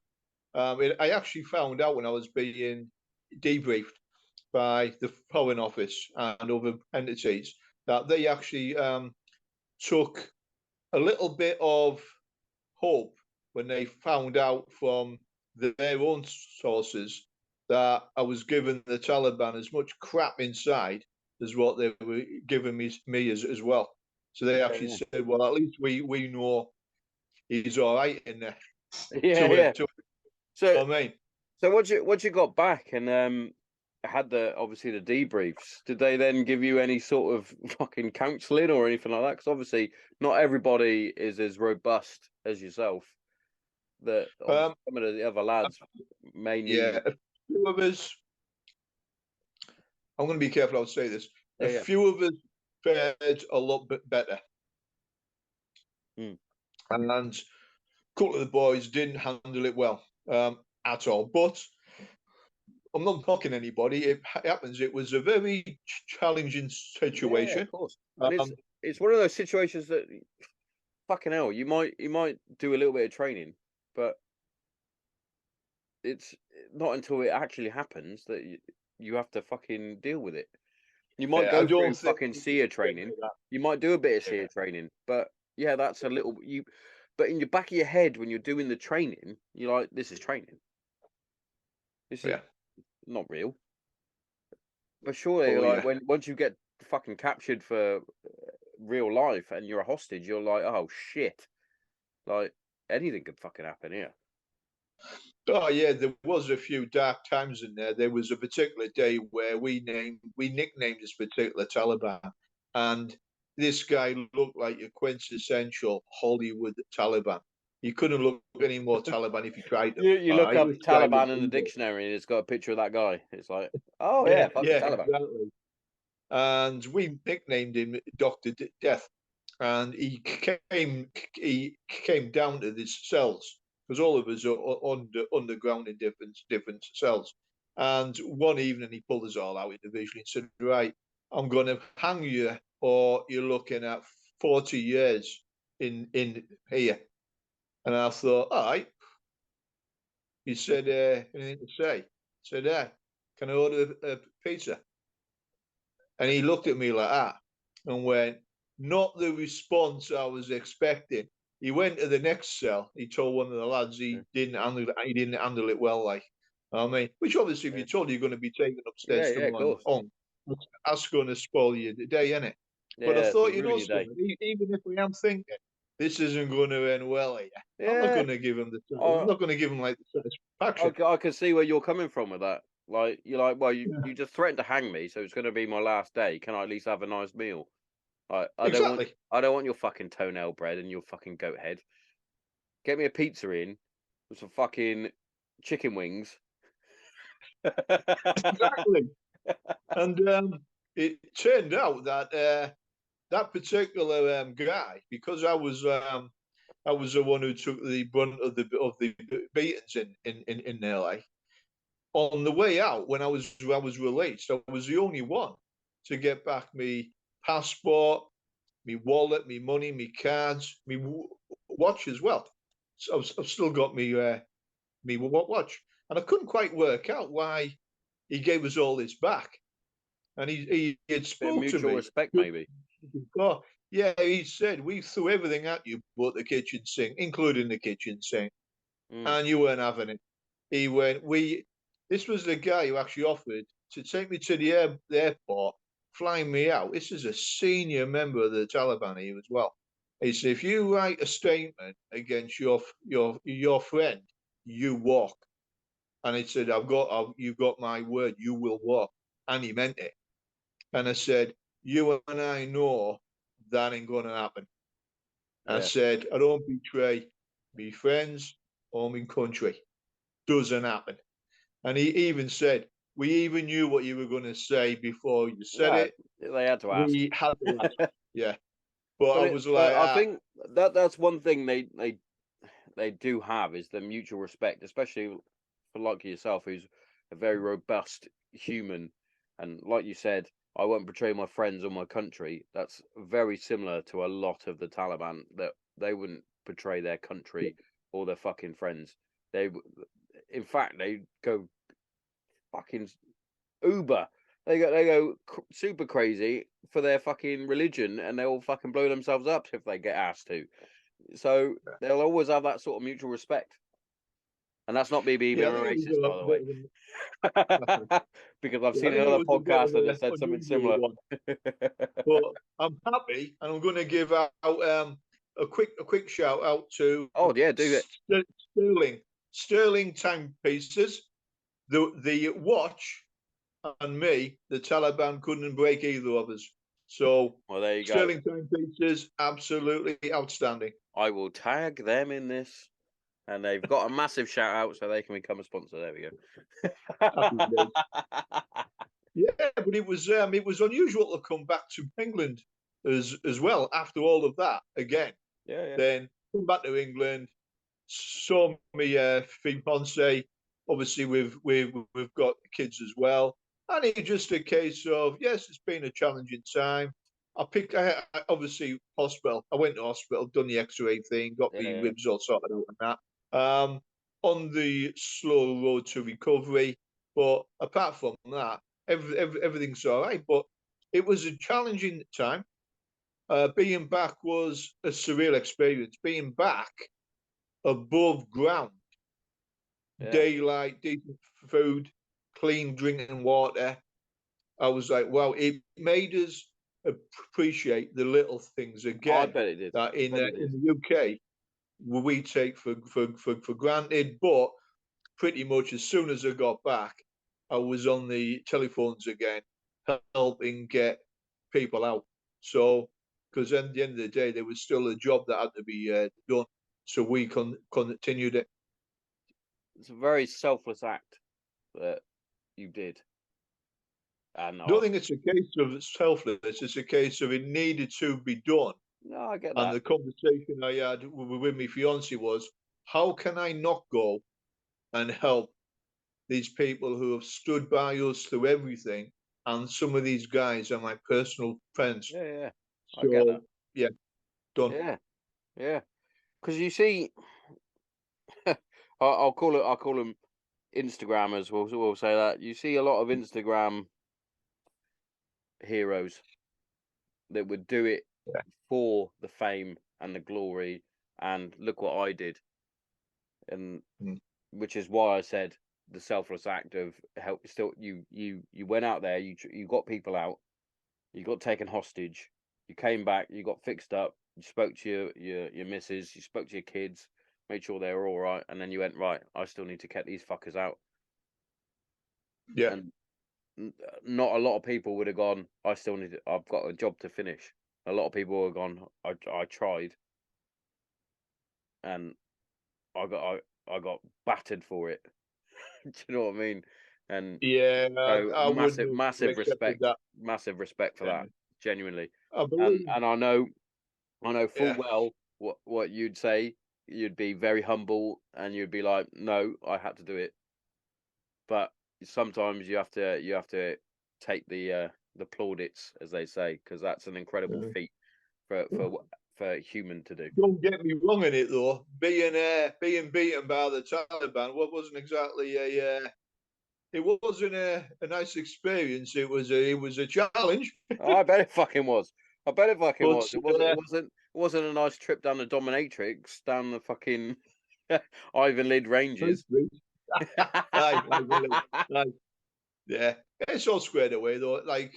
I actually found out when I was being debriefed by the Foreign Office and other entities that they actually took a little bit of hope when they found out from their own sources that I was giving the Taliban as much crap inside as what they were giving me as well. So they actually said, well, at least we know he's all right in there. So, I mean, so what you got back and had obviously the debriefs. Did they then give you any sort of fucking counselling or anything like that? Because obviously not everybody is as robust as yourself. That some of the other lads may need. Yeah, a few of us. I'm going to be careful how I say this. A few of us fared a lot bit better, and a couple of the boys didn't handle it well at all. But I'm not knocking anybody. It happens. It was a very challenging situation. Yeah, of course. And it's one of those situations that fucking hell, you might do a little bit of training, but it's not until it actually happens that you have to fucking deal with it. You might go through fucking SEER training. You might do a bit of SEER training, but yeah, that's a little you. But in your back of your head, when you're doing the training, you're like, "This is training. This is not real." But surely, when once you get fucking captured for real life and you're a hostage, you're like, "Oh shit!" Like anything could fucking happen here. Oh yeah, there was a few dark times in there. There was a particular day where we nicknamed this particular Taliban, and this guy looked like a quintessential Hollywood Taliban. You couldn't look any more Taliban if you tried to. You look up Taliban in the dictionary and it's got a picture of that guy. It's like, oh yeah, fucking Taliban. Exactly. And we nicknamed him Dr. Death, and he came down to these cells because all of us are underground in different cells. And one evening he pulled us all out individually and said, "Right, I'm going to hang you, or you're looking at 40 years in here." And I thought, all right. He said, "Anything to say?" I said, "Can I order a pizza?" And he looked at me like that and went, not the response I was expecting. He went to the next cell. He told one of the lads he didn't handle it well, like, I mean, which obviously if you're told you're going to be taken upstairs to one on, that's going to spoil you the day, isn't it? But I thought, you know, something, even if we am thinking this isn't going to end well here, I'm not going to give him I'm not going to give him like the satisfaction. I can see where you're coming from with that. Like you're like, well, you just threatened to hang me, so it's going to be my last day. Can I at least have a nice meal? Like, I don't want your fucking toenail bread and your fucking goat head. Get me a pizza in with some fucking chicken wings. Exactly. And it turned out that that particular guy, because I was the one who took the brunt of the beatings in LA. On the way out, when I was released, I was the only one to get back me passport, me wallet, me money, me cards, me watch as well. So I've still got me watch, and I couldn't quite work out why he gave us all this back. and he had Bit of spoke to mutual me. respect, maybe. Oh, yeah, he said, we threw everything at you but the kitchen sink, including the kitchen sink, and you weren't having it. He went, this was the guy who actually offered to take me to the airport, flying me out. This is a senior member of the Taliban here as well. He said, if you write a statement against your friend, you walk. And he said, you've got my word, you will walk. And he meant it. And I said, you and I know that ain't going to happen. Yeah. I said, I don't betray me friends or my country. Doesn't happen. And he even said, we even knew what you were going to say before you said it. They had to ask. We had to ask. Yeah. But I was like, I think that's one thing they do have is the mutual respect, especially for like yourself, who's a very robust human, and like you said, I won't betray my friends or my country. That's very similar to a lot of the Taliban, that they wouldn't betray their country or their fucking friends. In fact, they go fucking uber. They go super crazy for their fucking religion, and they'll fucking blow themselves up if they get asked to. So they'll always have that sort of mutual respect. And that's not me being a racist, by the way, because I've seen another podcast that has said something similar. But I'm happy, and I'm going to give out a quick shout out to do it. Sterling timepieces. The watch and me, the Taliban couldn't break either of us. So well, there you go. Sterling timepieces, absolutely outstanding. I will tag them in this. And they've got a massive shout out, so they can become a sponsor. There we go. Yeah, but it was unusual to come back to England as well after all of that again. Yeah. Then come back to England, saw me fiance. Obviously, we've got kids as well, and it's just a case of, yes, it's been a challenging time. I obviously hospital. I went to hospital, done the X-ray thing, got the ribs all sorted out and that. On the slow road to recovery, but apart from that, everything's all right. But it was a challenging time. Being back was a surreal experience. Being back above ground, daylight, decent food, clean drinking water. I was like, wow, it made us appreciate the little things again. I bet it did. That in the UK, we take for granted. But pretty much as soon as I got back, I was on the telephones again, helping get people out. So, because at the end of the day, there was still a job that had to be done. So we continued it. It's a very selfless act that you did. And I don't think it's a case of selfless. It's a case of it needed to be done. No, I get that. And the conversation I had with my fiance was, how can I not go and help these people who have stood by us through everything? And some of these guys are my personal friends. Yeah. So, I get that. Yeah, done. Yeah. Because you see, I'll call them Instagrammers. We'll say that. You see a lot of Instagram heroes that would do it for the fame and the glory, and look what I did, and which is why I said the selfless act of help. Still, you went out there, you got people out, you got taken hostage, you came back, you got fixed up, you spoke to your missus, you spoke to your kids, made sure they were all right, and then you went, right, I still need to get these fuckers out. Yeah. And not a lot of people would have gone, I've got a job to finish. A lot of people would have gone, I tried, and I got battered for it. Do you know what I mean? And yeah, so I massive respect for that, genuinely. I believe, and I know full well what you'd say. You'd be very humble, and you'd be like, no, I had to do it. But sometimes you have to take the plaudits, as they say, because that's an incredible feat for a human to do. Don't get me wrong in it though. Being beaten by the Taliban, wasn't exactly a it wasn't a nice experience. It was a challenge. Oh, I bet it fucking was. I bet it fucking But was. It wasn't. It wasn't. It wasn't a nice trip down the dominatrix, down the fucking Ivan Lid Ranges. aye, yeah, it's all squared away though. Like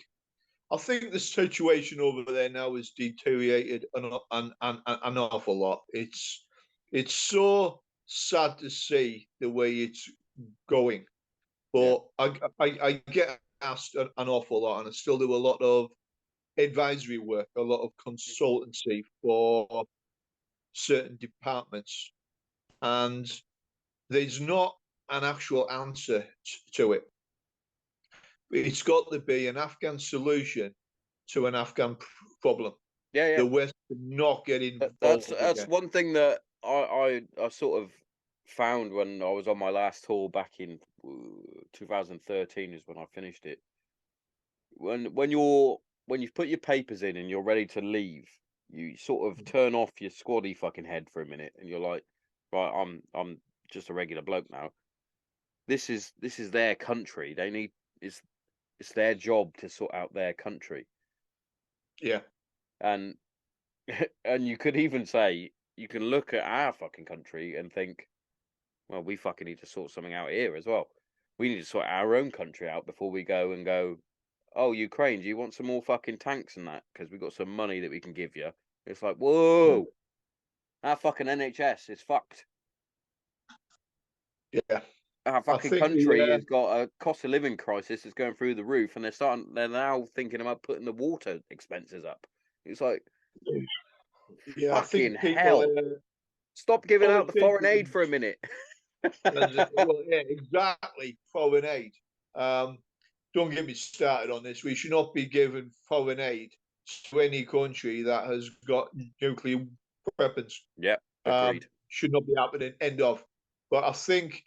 I think the situation over there now has deteriorated an awful lot. It's so sad to see the way it's going. Yeah. But I get asked an awful lot, and I still do a lot of advisory work, a lot of consultancy for certain departments, and there's not an actual answer to it. It's got to be an Afghan solution to an Afghan problem. Yeah, yeah. The West not get That's involved again. one thing that I sort of found when I was on my last tour back in 2013 is when I finished it. When you've put your papers in and you're ready to leave, you sort of turn off your squaddy fucking head for a minute, and you're like, right, I'm just a regular bloke now. This is their country. They need it's their job to sort out their country, Yeah, and and you could even say you can look at our fucking country and think, well, we fucking need to sort something out here as well. We need to sort our own country out before we go, oh, Ukraine, do you want some more fucking tanks and that? Because we've got some money that we can give you. It's like, whoa, our fucking NHS is fucked. yeah. Our I fucking think country has got a cost of living crisis that's going through the roof, and they're now thinking about putting the water expenses up. It's like, yeah, I fucking think people, hell. Stop giving out the foreign aid politicians, for a minute. well, yeah, exactly, foreign aid. Um, don't get me started on this. We should not be giving foreign aid to any country that has got nuclear weapons. Yeah, agreed. Should not be happening. End of. But I think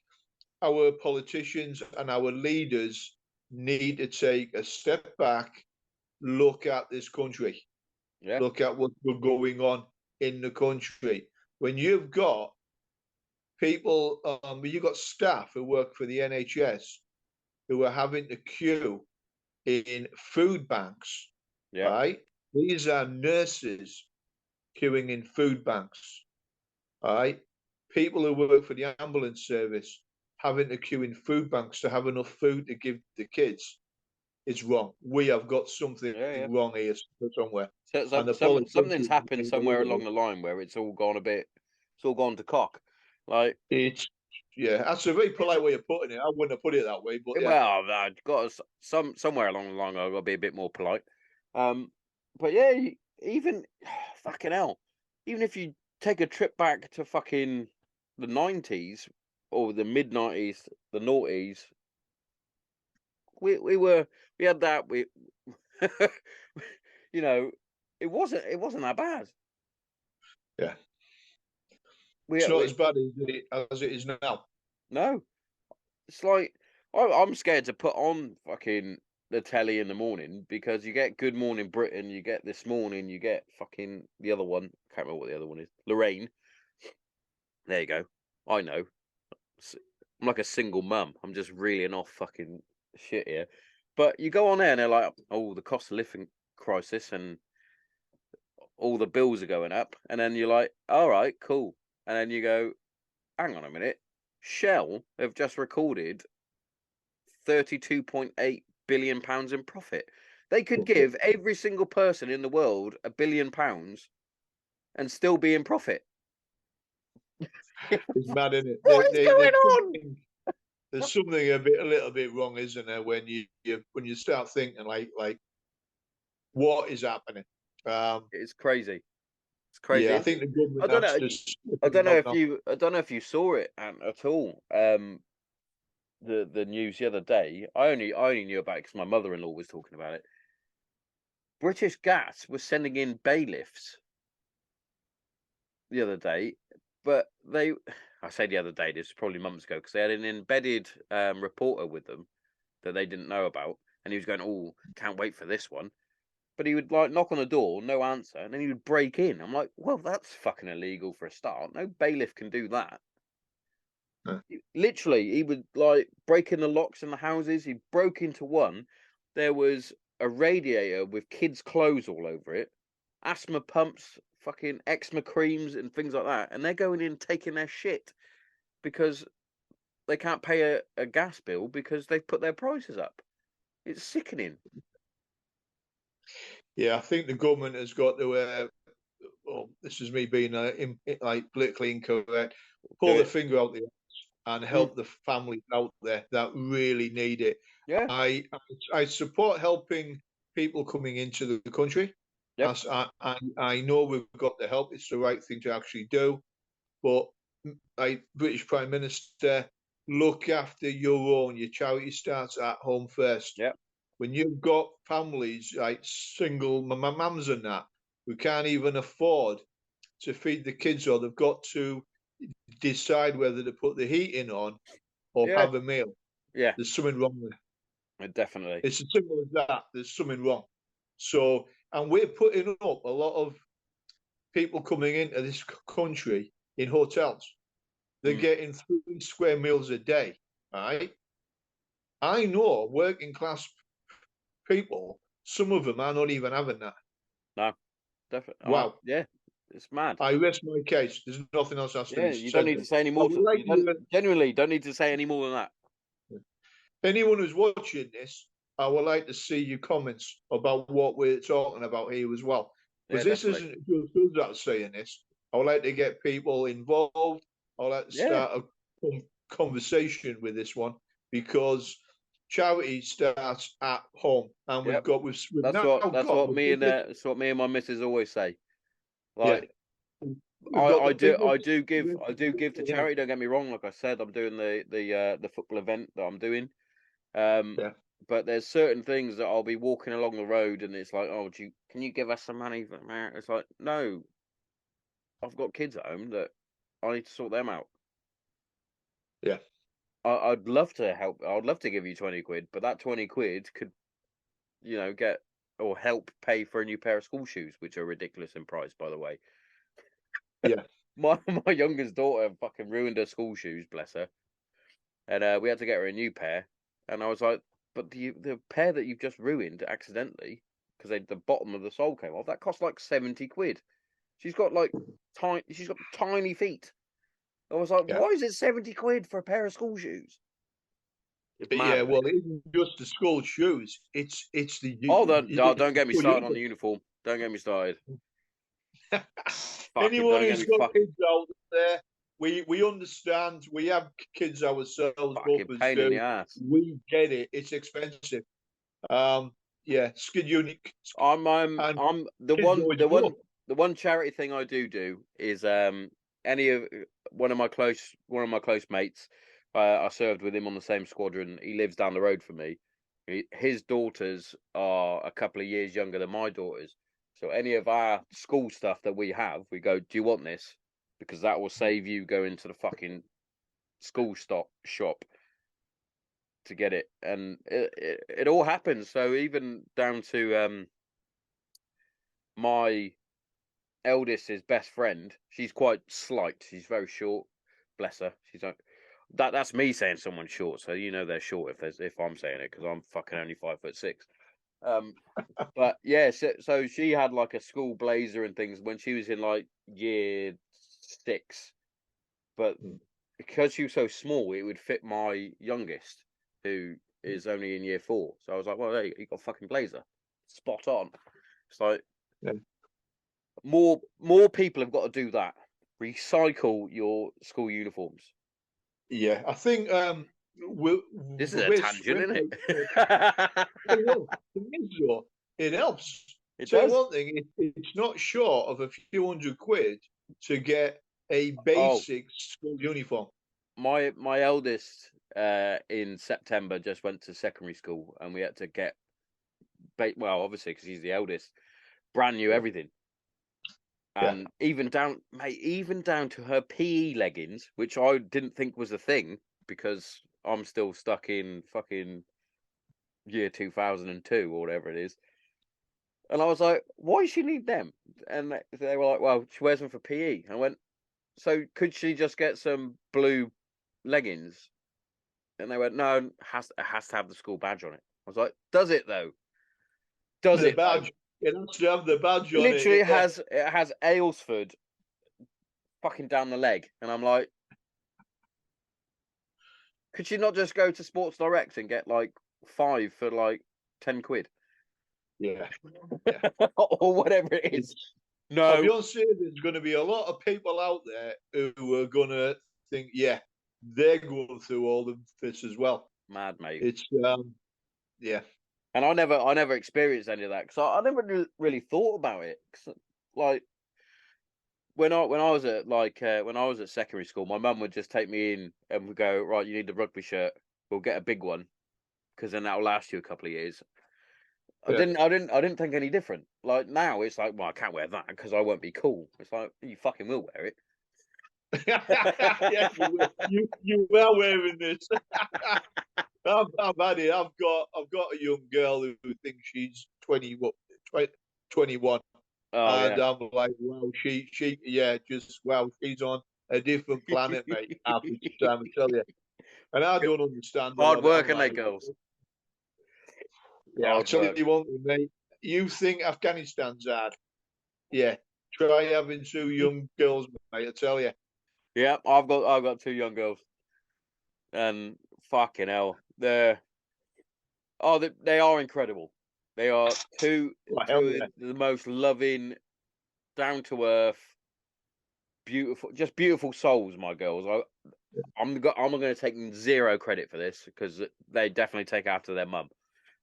our politicians and our leaders need to take a step back, look at this country, Yeah, look at what's going on in the country. When you've got people, when you've got staff who work for the NHS who are having to queue in food banks, yeah, right? These are nurses queuing in food banks, right? People who work for the ambulance service having to queue in food banks to have enough food to give the kids. It's wrong. We have got something yeah, yeah. wrong here somewhere. So And the something's politicians happened need to somewhere look at along it. the line where it's all gone a bit. It's all gone to cock. Like, It's, yeah, that's a very polite way of putting it. I wouldn't have put it that way, but yeah. well, I've got somewhere along the line. I've got to be a bit more polite. But yeah, even fucking hell. Even if you take a trip back to fucking the 90s or the mid 90s, the noughties, we had that. You know, it wasn't that bad. Yeah. We It's not we as bad as it is now. no. It's like I'm scared to put on fucking the telly in the morning because you get Good Morning Britain, you get This Morning, you get fucking the other one. Can't remember what the other one is. Lorraine. There you go. I know. I'm like a single mum. I'm just reeling off fucking shit here. But you go on there and they're like, oh, the cost of living crisis and all the bills are going up. And then you're like, all right, cool. And then you go, hang on a minute. Shell have just recorded 32.8 billion pounds in profit. They could give every single person in the world £1 billion and still be in profit. It's mad, isn't it? What is going on? There's something a little bit wrong, isn't there? When you start thinking like what is happening? It's crazy. It's Yeah, crazy. I think the I government don't has know. to I don't know if now. you saw it at all. The news the other day. I only knew about it because my mother-in-law was talking about it. British Gas was sending in bailiffs the other day, but I say the other day, this was probably months ago, because they had an embedded reporter with them that they didn't know about, and he was going, oh, can't wait for this one. But he would like knock on the door, no answer, and then he would break in. I'm like, well, that's fucking illegal for a start. No bailiff can do that. Literally, he would like break in the locks in the houses. He broke into one. There was a radiator with kids' clothes all over it, asthma pumps, fucking eczema creams, and things like that. And they're going in taking their shit because they can't pay a gas bill because they've put their prices up. It's sickening. Yeah, I think the government has got to. Well, this is me being like politically incorrect. Pull the finger out the and help the families out there that really need it. Yeah. I support helping people coming into the country. Yep. As I know we've got the help. It's the right thing to actually do. But British Prime Minister, look after your own. Your charity starts at home first. Yep. When you've got families like single mums and that who can't even afford to feed the kids, or they've got to decide whether to put the heating on or Yeah. have a meal. Yeah. There's something wrong there. Definitely. It's as simple as that. There's something wrong. So, and we're putting up a lot of people coming into this country in hotels. They're getting 3 square meals a day, right? I know working class people, some of them are not even having that. No, definitely. Wow. Yeah, it's mad. I rest my case. There's nothing else has to Yeah, be you said. don't need to say any more. Genuinely, don't need to say any more than that. Anyone who's watching this, I would like to see your comments about what we're talking about here as well. Because this isn't just us that's saying this. I would like to get people involved. I would like to start a conversation with this one, because charity starts at home, and we've that's what me and my missus always say. Like, I do give to charity. Don't get me wrong. Like I said, I'm doing the football event that I'm doing. But there's certain things that I'll be walking along the road and it's like, oh, can you give us some money? It's like, no, I've got kids at home that I need to sort them out. Yeah. I'd love to help. I'd love to give you 20 quid, but that 20 quid could, get or help pay for a new pair of school shoes, which are ridiculous in price, by the way. Yeah. my youngest daughter fucking ruined her school shoes, bless her. And we had to get her a new pair. And I was like, but the pair that you've just ruined accidentally, because the bottom of the sole came off, that cost like 70 quid. She's got tiny feet. I was like, why is it 70 quid for a pair of school shoes? Yeah, well, it isn't just the school shoes. It's the. Don't get me started on the uniform. Don't get me started. Anyone who's got kids out there, we understand. We have kids ourselves. Both of us do. We get it. It's expensive. Yeah, skid unit. I'm the one charity thing I do is one of my close mates. I served with him on the same squadron. He lives down the road from me. His daughters are a couple of years younger than my daughters. So any of our school stuff that we have, we go, do you want this? Because that will save you going to the fucking school shop to get it. And it all happens. So even down to my eldest's best friend, she's quite slight. She's very short. Bless her. She's like, that's me saying someone's short. So they're short if I'm saying it, because I'm fucking only 5'6". But yeah, so she had like a school blazer and things when she was in like year 6, but because she was so small, it would fit my youngest, who is only in year 4. So I was like, well, hey, you got a fucking blazer, spot on. It's like more people have got to do that. Recycle your school uniforms. Yeah, I think this is a tangent, isn't it? It helps. It does. One thing, it's not short of a few hundred quid to get a basic school uniform. My eldest in September just went to secondary school, and we had to get, obviously because he's the eldest, brand new everything. And even down to her PE leggings, which I didn't think was a thing because I'm still stuck in fucking year 2002 or whatever it is. And I was like, why does she need them? And they were like, well, she wears them for PE. I went, so could she just get some blue leggings, and they went, no, it has to have the school badge on it. I was like, does it though? Does The it though? badge. It has to have the badge It on literally it. Yeah. has Aylesford fucking down the leg, and I'm like, could you not just go to Sports Direct and get like 5 for like 10 quid? Yeah. Yeah. Or whatever it is. I'll be No. honest, there's going to be a lot of people out there who are going to think, yeah, they're going through all of this as well. Mad, mate. It's yeah. And I never experienced any of that because I never really thought about it. 'Cause, like when I was at when I was at secondary school, my mum would just take me in and would go, right, you need the rugby shirt. We'll get a big one because then that'll last you a couple of years. I Yeah. didn't think any different. Like now, it's like, well, I can't wear that because I won't be cool. It's like you fucking will wear it. Yeah, you are wearing this. I've had it. I've got a young girl who thinks she's 21. Oh And yeah. I'm like, wow, yeah, just wow, she's on a different planet, mate. Half the time, I tell you. And I don't understand a Hard lot of it. I'm work, and they like, girls. yeah, I'll Hard tell work. you one thing, mate. You think Afghanistan's hard? Yeah, try having 2 young girls, mate. I tell you. Yeah, I've got 2 young girls, and fucking hell, they are incredible. They are Well, hell two yeah. of the most loving, down to earth, beautiful souls. My girls. I'm going to take them zero credit for this because they definitely take after their mum,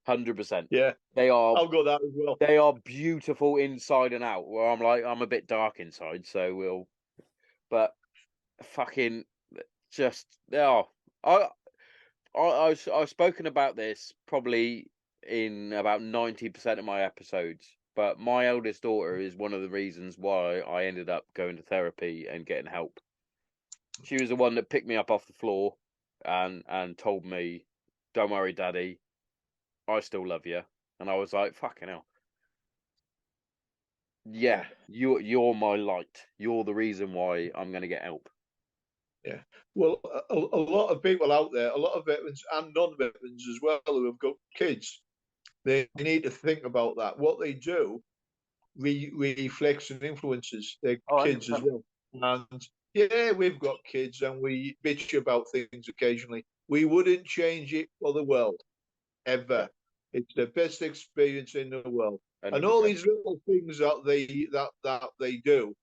100%. Yeah, They are I'll go that as well. they are beautiful inside and out. Where I'm a bit dark inside, so but fucking just they are. I've spoken about this probably in about 90% of my episodes, but my eldest daughter is one of the reasons why I ended up going to therapy and getting help. She was the one that picked me up off the floor and told me, "Don't worry, Daddy, I still love you." And I was like, "Fucking hell, yeah, you're my light. You're the reason why I'm gonna get help." Yeah. Well, a lot of people out there, a lot of veterans and non-veterans as well, who have got kids, they need to think about that. What they do reflects and influences their Oh, kids as 100%. well. And yeah, we've got kids and we bitch about things occasionally. We wouldn't change it for the world, Yeah, ever. It's the best experience in the world. And all 100%. these little things that they do,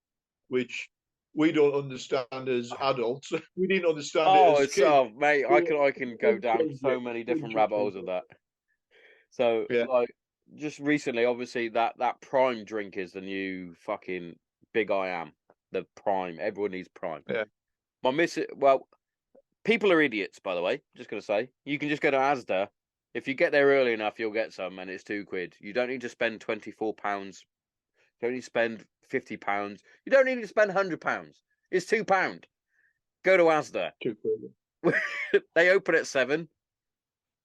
which we don't understand as adults. We didn't understand it Oh, as it's kids. mate, I can go Wouldn't down change so it. many different Wouldn't rabbit change holes of it. that. So, Yeah, like, just recently, obviously, that prime drink is the new fucking big I am. The prime. Everyone needs prime. yeah. My well, people are idiots, by the way. Just gonna say, you can just go to Asda. If you get there early enough, you'll get some, and it's £2. You don't need to spend £24. You don't need to spend £50. You don't need to spend £100. It's £2. Go to Asda. Too crazy. They open at 7.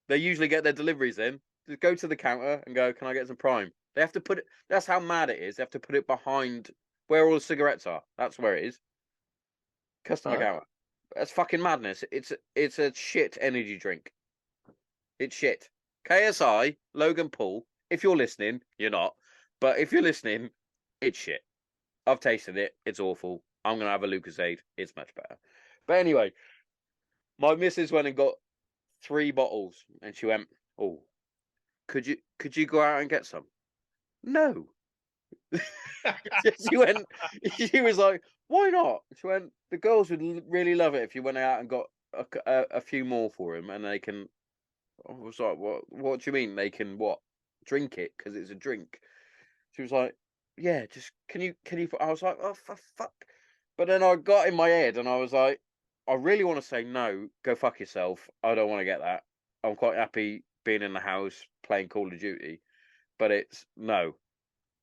They usually get their deliveries in. Just go to the counter and go, "Can I get some prime?" They have to put it. That's how mad it is. They have to put it behind where all the cigarettes are. That's where it is. Customer Right. counter. That's fucking madness. It's a shit energy drink. It's shit. KSI, Logan Paul. If you're listening, you're not. But if you're listening, it's shit. I've tasted it. It's awful. I'm gonna have a Lucasade. It's much better. But anyway, my missus went and got 3 bottles, and she went, "Oh, could you go out and get some?" No. She went. She was like, "Why not?" She went, "The girls would really love it if you went out and got a few more for him, and they can." I was like, "What? What do you mean they can what? Drink it because it's a drink?" She was like, "Yeah, just can you?" I was like, "Oh, for fuck!" But then I got in my head and I was like, "I really want to say no. Go fuck yourself. I don't want to get that. I'm quite happy being in the house playing Call of Duty." But it's no.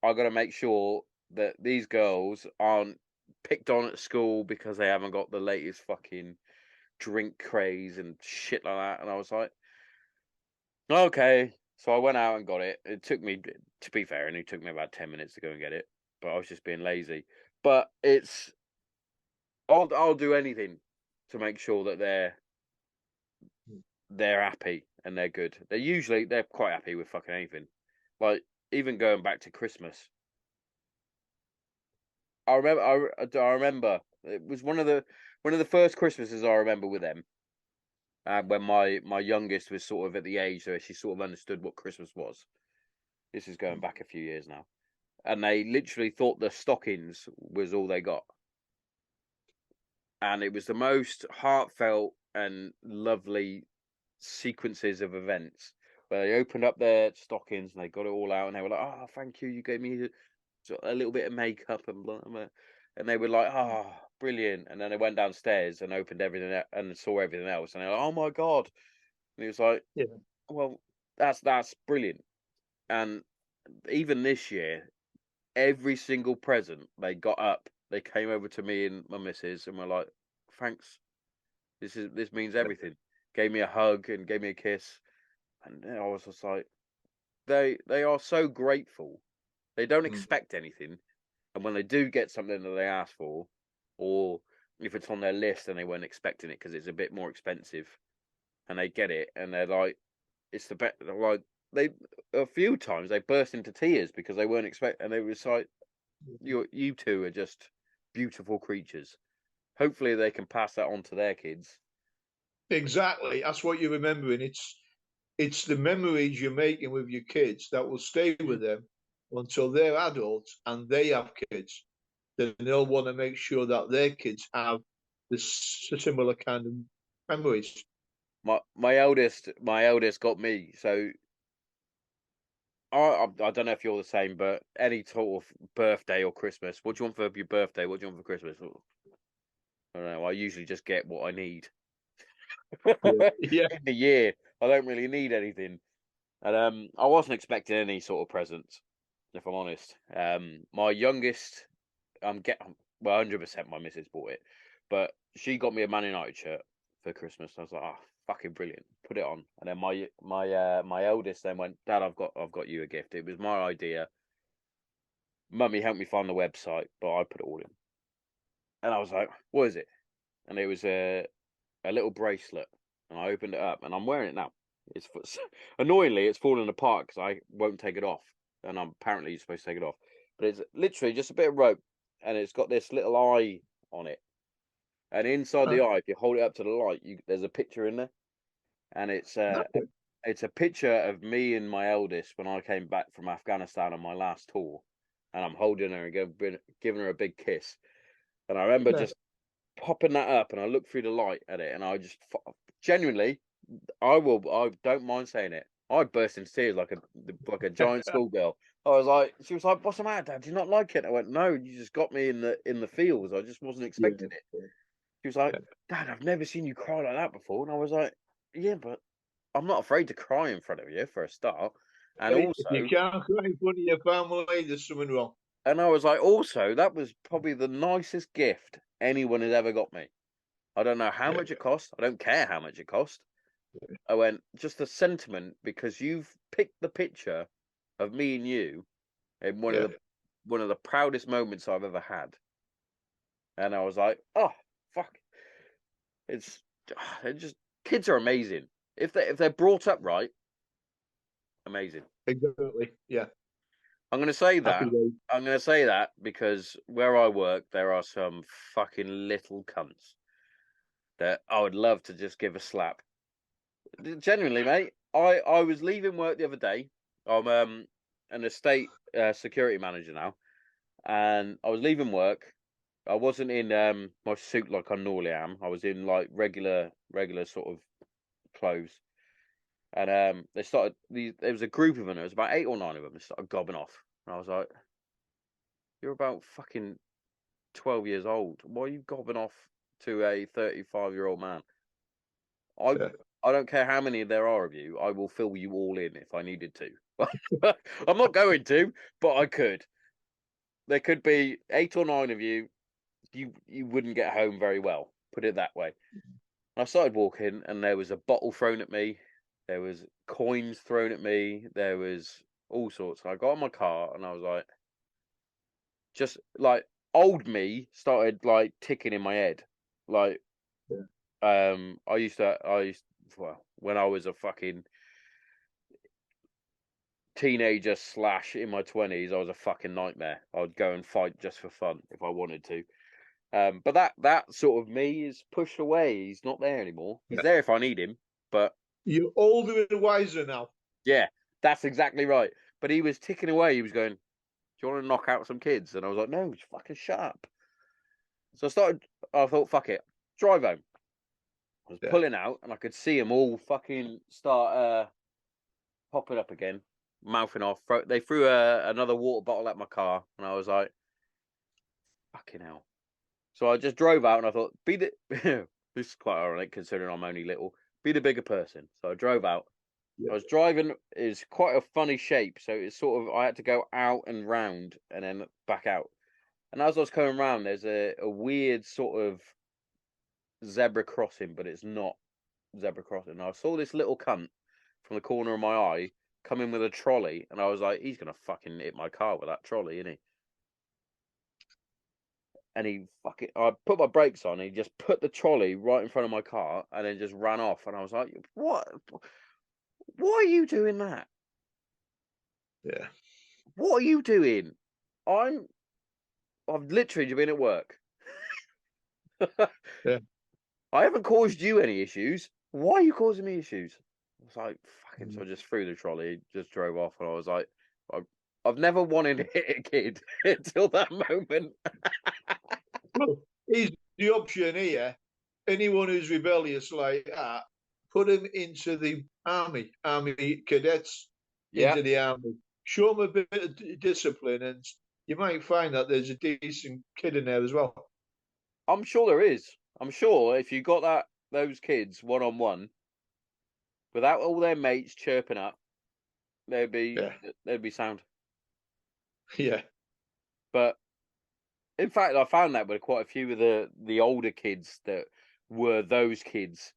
I got to make sure that these girls aren't picked on at school because they haven't got the latest fucking drink craze and shit like that. And I was like, okay. So I went out and got it. It took me, to be fair, and it took me about 10 minutes to go and get it. But I was just being lazy. But I'll do anything to make sure that they're they're happy and they're good. They're quite happy with fucking anything. Like even going back to Christmas, I remember it was one of the first Christmases I remember with them. When my youngest was sort of at the age where she sort of understood what Christmas was. This is going back a few years now, and they literally thought the stockings was all they got, and it was the most heartfelt and lovely sequences of events where they opened up their stockings and they got it all out, and they were like, "Oh, thank you, you gave me a little bit of makeup and blah, blah." And they were like, "Oh, brilliant!" And then they went downstairs and opened everything and saw everything else, and they're like, "Oh my god!" And he was like, Yeah. "Well, that's brilliant." And even this year, every single present they got up, they came over to me and my missus, and were like, "Thanks. This means everything." Gave me a hug and gave me a kiss, and I was just like, they are so grateful. They don't Mm. expect anything, and when they do get something that they ask for, or if it's on their list and they weren't expecting it because it's a bit more expensive, and they get it, and they're like, it's the best. Like they a few times they burst into tears because they weren't expecting, and they was like, you two are just beautiful creatures. Hopefully they can pass that on to their kids. Exactly. That's what you're remembering. It's the memories you're making with your kids that will stay Mm. with them until they're adults and they have kids. Then they'll want to make sure that their kids have this similar kind of memories. My eldest got me. So I don't know if you're the same, but any sort of birthday or Christmas, what do you want for your birthday? What do you want for Christmas? I don't know. I usually just get what I need. Yeah, yeah, In the year, I don't really need anything, and I wasn't expecting any sort of presents, if I'm honest. My youngest, well, 100% my missus bought it, but she got me a Man United shirt for Christmas. I was like, oh, fucking brilliant, put it on. And then my eldest then went, Dad, I've got you a gift. It was my idea. Mummy helped me find the website, but I put it all in. And I was like, what is it? And it was a little bracelet, and I opened it up, and I'm wearing it now. It's annoyingly, it's falling apart because I won't take it off, and I'm apparently supposed to take it off. But it's literally just a bit of rope, and it's got this little eye on it. And inside the eye, if you hold it up to the light, there's a picture in there, and it's a picture of me and my eldest when I came back from Afghanistan on my last tour, and I'm holding her and giving her a big kiss. And I remember yeah, just popping that up, and I looked through the light at it, and I just genuinely, I don't mind saying it. I burst into tears like a giant schoolgirl. She was like, "What's the matter, Dad? Do you not like it?" I went, "No, you just got me in the feels. I just wasn't yeah, expecting it." She was like, yeah. "Dad, I've never seen you cry like that before." And I was like, "Yeah, but I'm not afraid to cry in front of you for a start." And Hey, if you also, can't cry in front of your family, there's something wrong. I was like, also, that was probably the nicest gift anyone has ever got me. I don't know how Yeah, much it cost. I don't care how much it cost. I went, just the sentiment, because you've picked the picture of me and you in yeah, one of the proudest moments I've ever had. And I was like, oh fuck. It's it just kids are amazing. If they're brought up right, amazing. exactly. Yeah, I'm gonna say happy that. days. I'm gonna say that because where I work there are some fucking little cunts that I would love to just give a slap. Genuinely, mate. I was leaving work the other day. I'm an estate security manager now, and I was leaving work. I wasn't in my suit like I normally am. I was in like regular sort of clothes. And they started. There was a group of them. There was about 8 or 9 of them. They started gobbing off, and I was like, "You're about fucking 12 years old. Why are you gobbing off to a 35-year-old man?" I Yeah, I don't care how many there are of you. I will fill you all in if I needed to. I'm not going to, but I could. There could be 8 or 9 of you. You wouldn't get home very well. Put it that way. I started walking, and there was a bottle thrown at me. There was coins thrown at me. There was all sorts. I got in my car, and I was like, just like old me started like ticking in my head. Like yeah, I used to well, when I was a fucking teenager / in my 20s, I was a fucking nightmare. I'd go and fight just for fun if I wanted to. But that sort of me is pushed away. He's not there anymore. He's there if I need him. But you're older and wiser now. yeah, that's exactly right. But he was ticking away. He was going, "Do you want to knock out some kids?" And I was like, "No, just fucking shut up." So I thought, fuck it, drive home. I was pulling out, and I could see them all fucking start popping up again, mouthing off. They threw another water bottle at my car, and I was like, fucking hell. So I just drove out, and I thought, be the this is quite ironic considering I'm only little. Be the bigger person. So I drove out. I was driving is quite a funny shape, so it's sort of I had to go out and round and then back out. And as I was coming round, there's a weird sort of zebra crossing, but it's not zebra crossing. And I saw this little cunt from the corner of my eye come in with a trolley, and I was like, he's gonna fucking hit my car with that trolley, isn't he? And I put my brakes on, and he just put the trolley right in front of my car, and then just ran off. And I was like, what? Why are you doing that? Yeah. What are you doing? I've literally been at work. Yeah. I haven't caused you any issues. Why are you causing me issues? I was like, fucking. So I just threw the trolley, just drove off, and I was like, I've never wanted to hit a kid until that moment. Well, here's the option here. Anyone who's rebellious like that, put them into the army cadets, Yeah, into the army. Show them a bit of discipline, and you might find that there's a decent kid in there as well. I'm sure there is. I'm sure if you got those kids one-on-one, without all their mates chirping up, they'd be sound. Yeah. But in fact, I found that with quite a few of the older kids that were those kids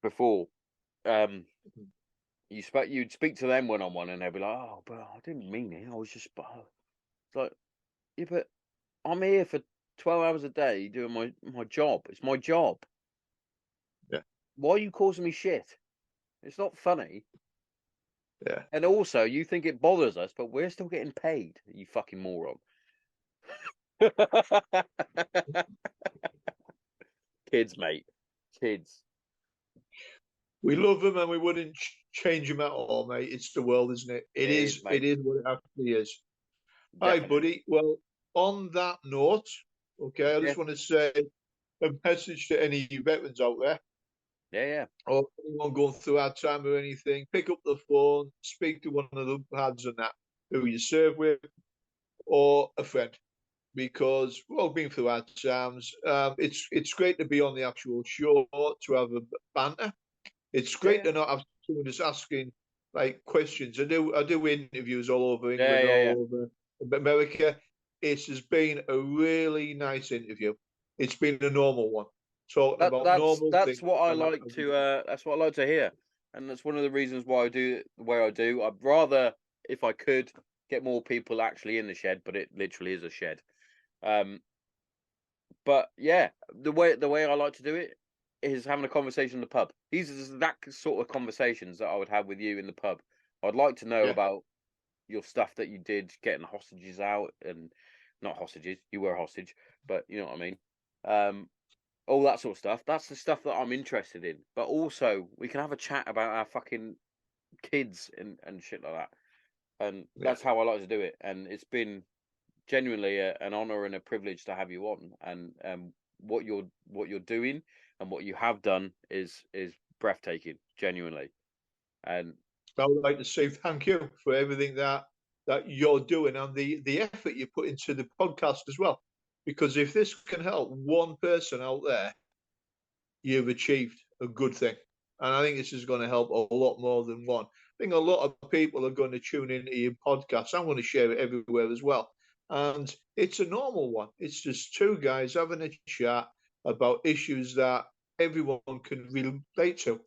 before. You'd speak to them one-on-one, and they'd be like, "Oh, but I didn't mean it. I was just." It's like, yeah, but I'm here for 12 hours a day doing my job. It's my job. Yeah. Why are you causing me shit? It's not funny. Yeah. And also, you think it bothers us, but we're still getting paid. You fucking moron. Kids, mate. Kids. We love them and we wouldn't change them at all, mate. It's the world, isn't it? It is. Mate. It is what it actually is. Definitely. Hi, buddy. Well, on that note, okay, I just want to say a message to any veterans out there. Yeah. Or anyone going through hard time or anything, pick up the phone, speak to one of the lads and that who you serve with, or a friend, because we've all been through hard times. It's great to be on the actual show to have a banter. It's great to not have someone just asking like questions. I do interviews all over England, all over America. It has been a really nice interview. It's been a normal one, talking about normal that's things. what I like to that's what I like to hear, and that's one of the reasons why I do the way I do. I'd rather, if I could, get more people actually in the shed, but it literally is a shed. But yeah, the way I like to do it is having a conversation in the pub. These are that sort of conversations that I would have with you in the pub. I'd like to know about your stuff that you did, getting hostages out, and not hostages. You were a hostage, but you know what I mean. All that sort of stuff. That's the stuff that I'm interested in. But also, we can have a chat about our fucking kids and shit like that. And that's how I like to do it. And it's been genuinely an honor and a privilege to have you on. And what you're doing and what you have done is breathtaking, genuinely. And I would like to say thank you for everything that you're doing and the effort you put into the podcast as well. Because if this can help one person out there, you've achieved a good thing. And I think this is going to help a lot more than one. I think a lot of people are going to tune into your podcast. I'm going to share it everywhere as well. And it's a normal one. It's just two guys having a chat about issues that everyone can relate to.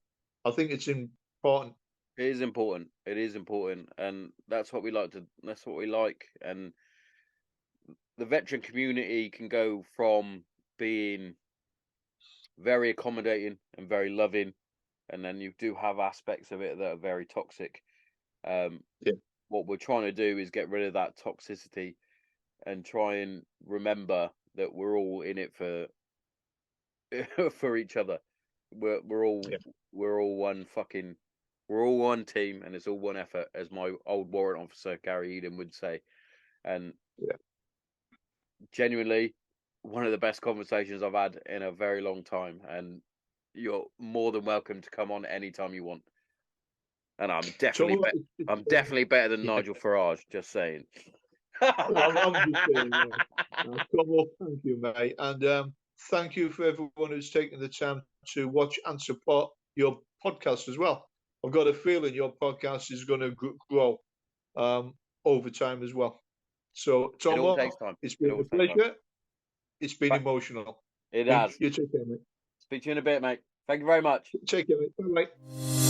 I think it's important. it is important. It is important. And that's what we like to, that's what we like. And the veteran community can go from being very accommodating and very loving, and then you do have aspects of it that are very toxic. Yeah. What we're trying to do is get rid of that toxicity and try and remember that we're all in it for for each other. We're all Yeah. we're all one fucking we're all one team, and it's all one effort, as my old warrant officer Gary Eden would say. And Yeah. genuinely, one of the best conversations I've had in a very long time. And you're more than welcome to come on anytime you want. And I'm definitely Tommo, I'm definitely better than yeah. Nigel Farage. Just saying. I'm just saying, Tommo, thank you, mate, and thank you for everyone who's taken the time to watch and support your podcast as well. I've got a feeling your podcast is going to grow over time as well. So, It all Tommo, takes time. it's It been all a takes time. pleasure. It's been Right. emotional. It has. You take care, mate. Speak to you in a bit, mate. Thank you very much. Take care, mate. Bye.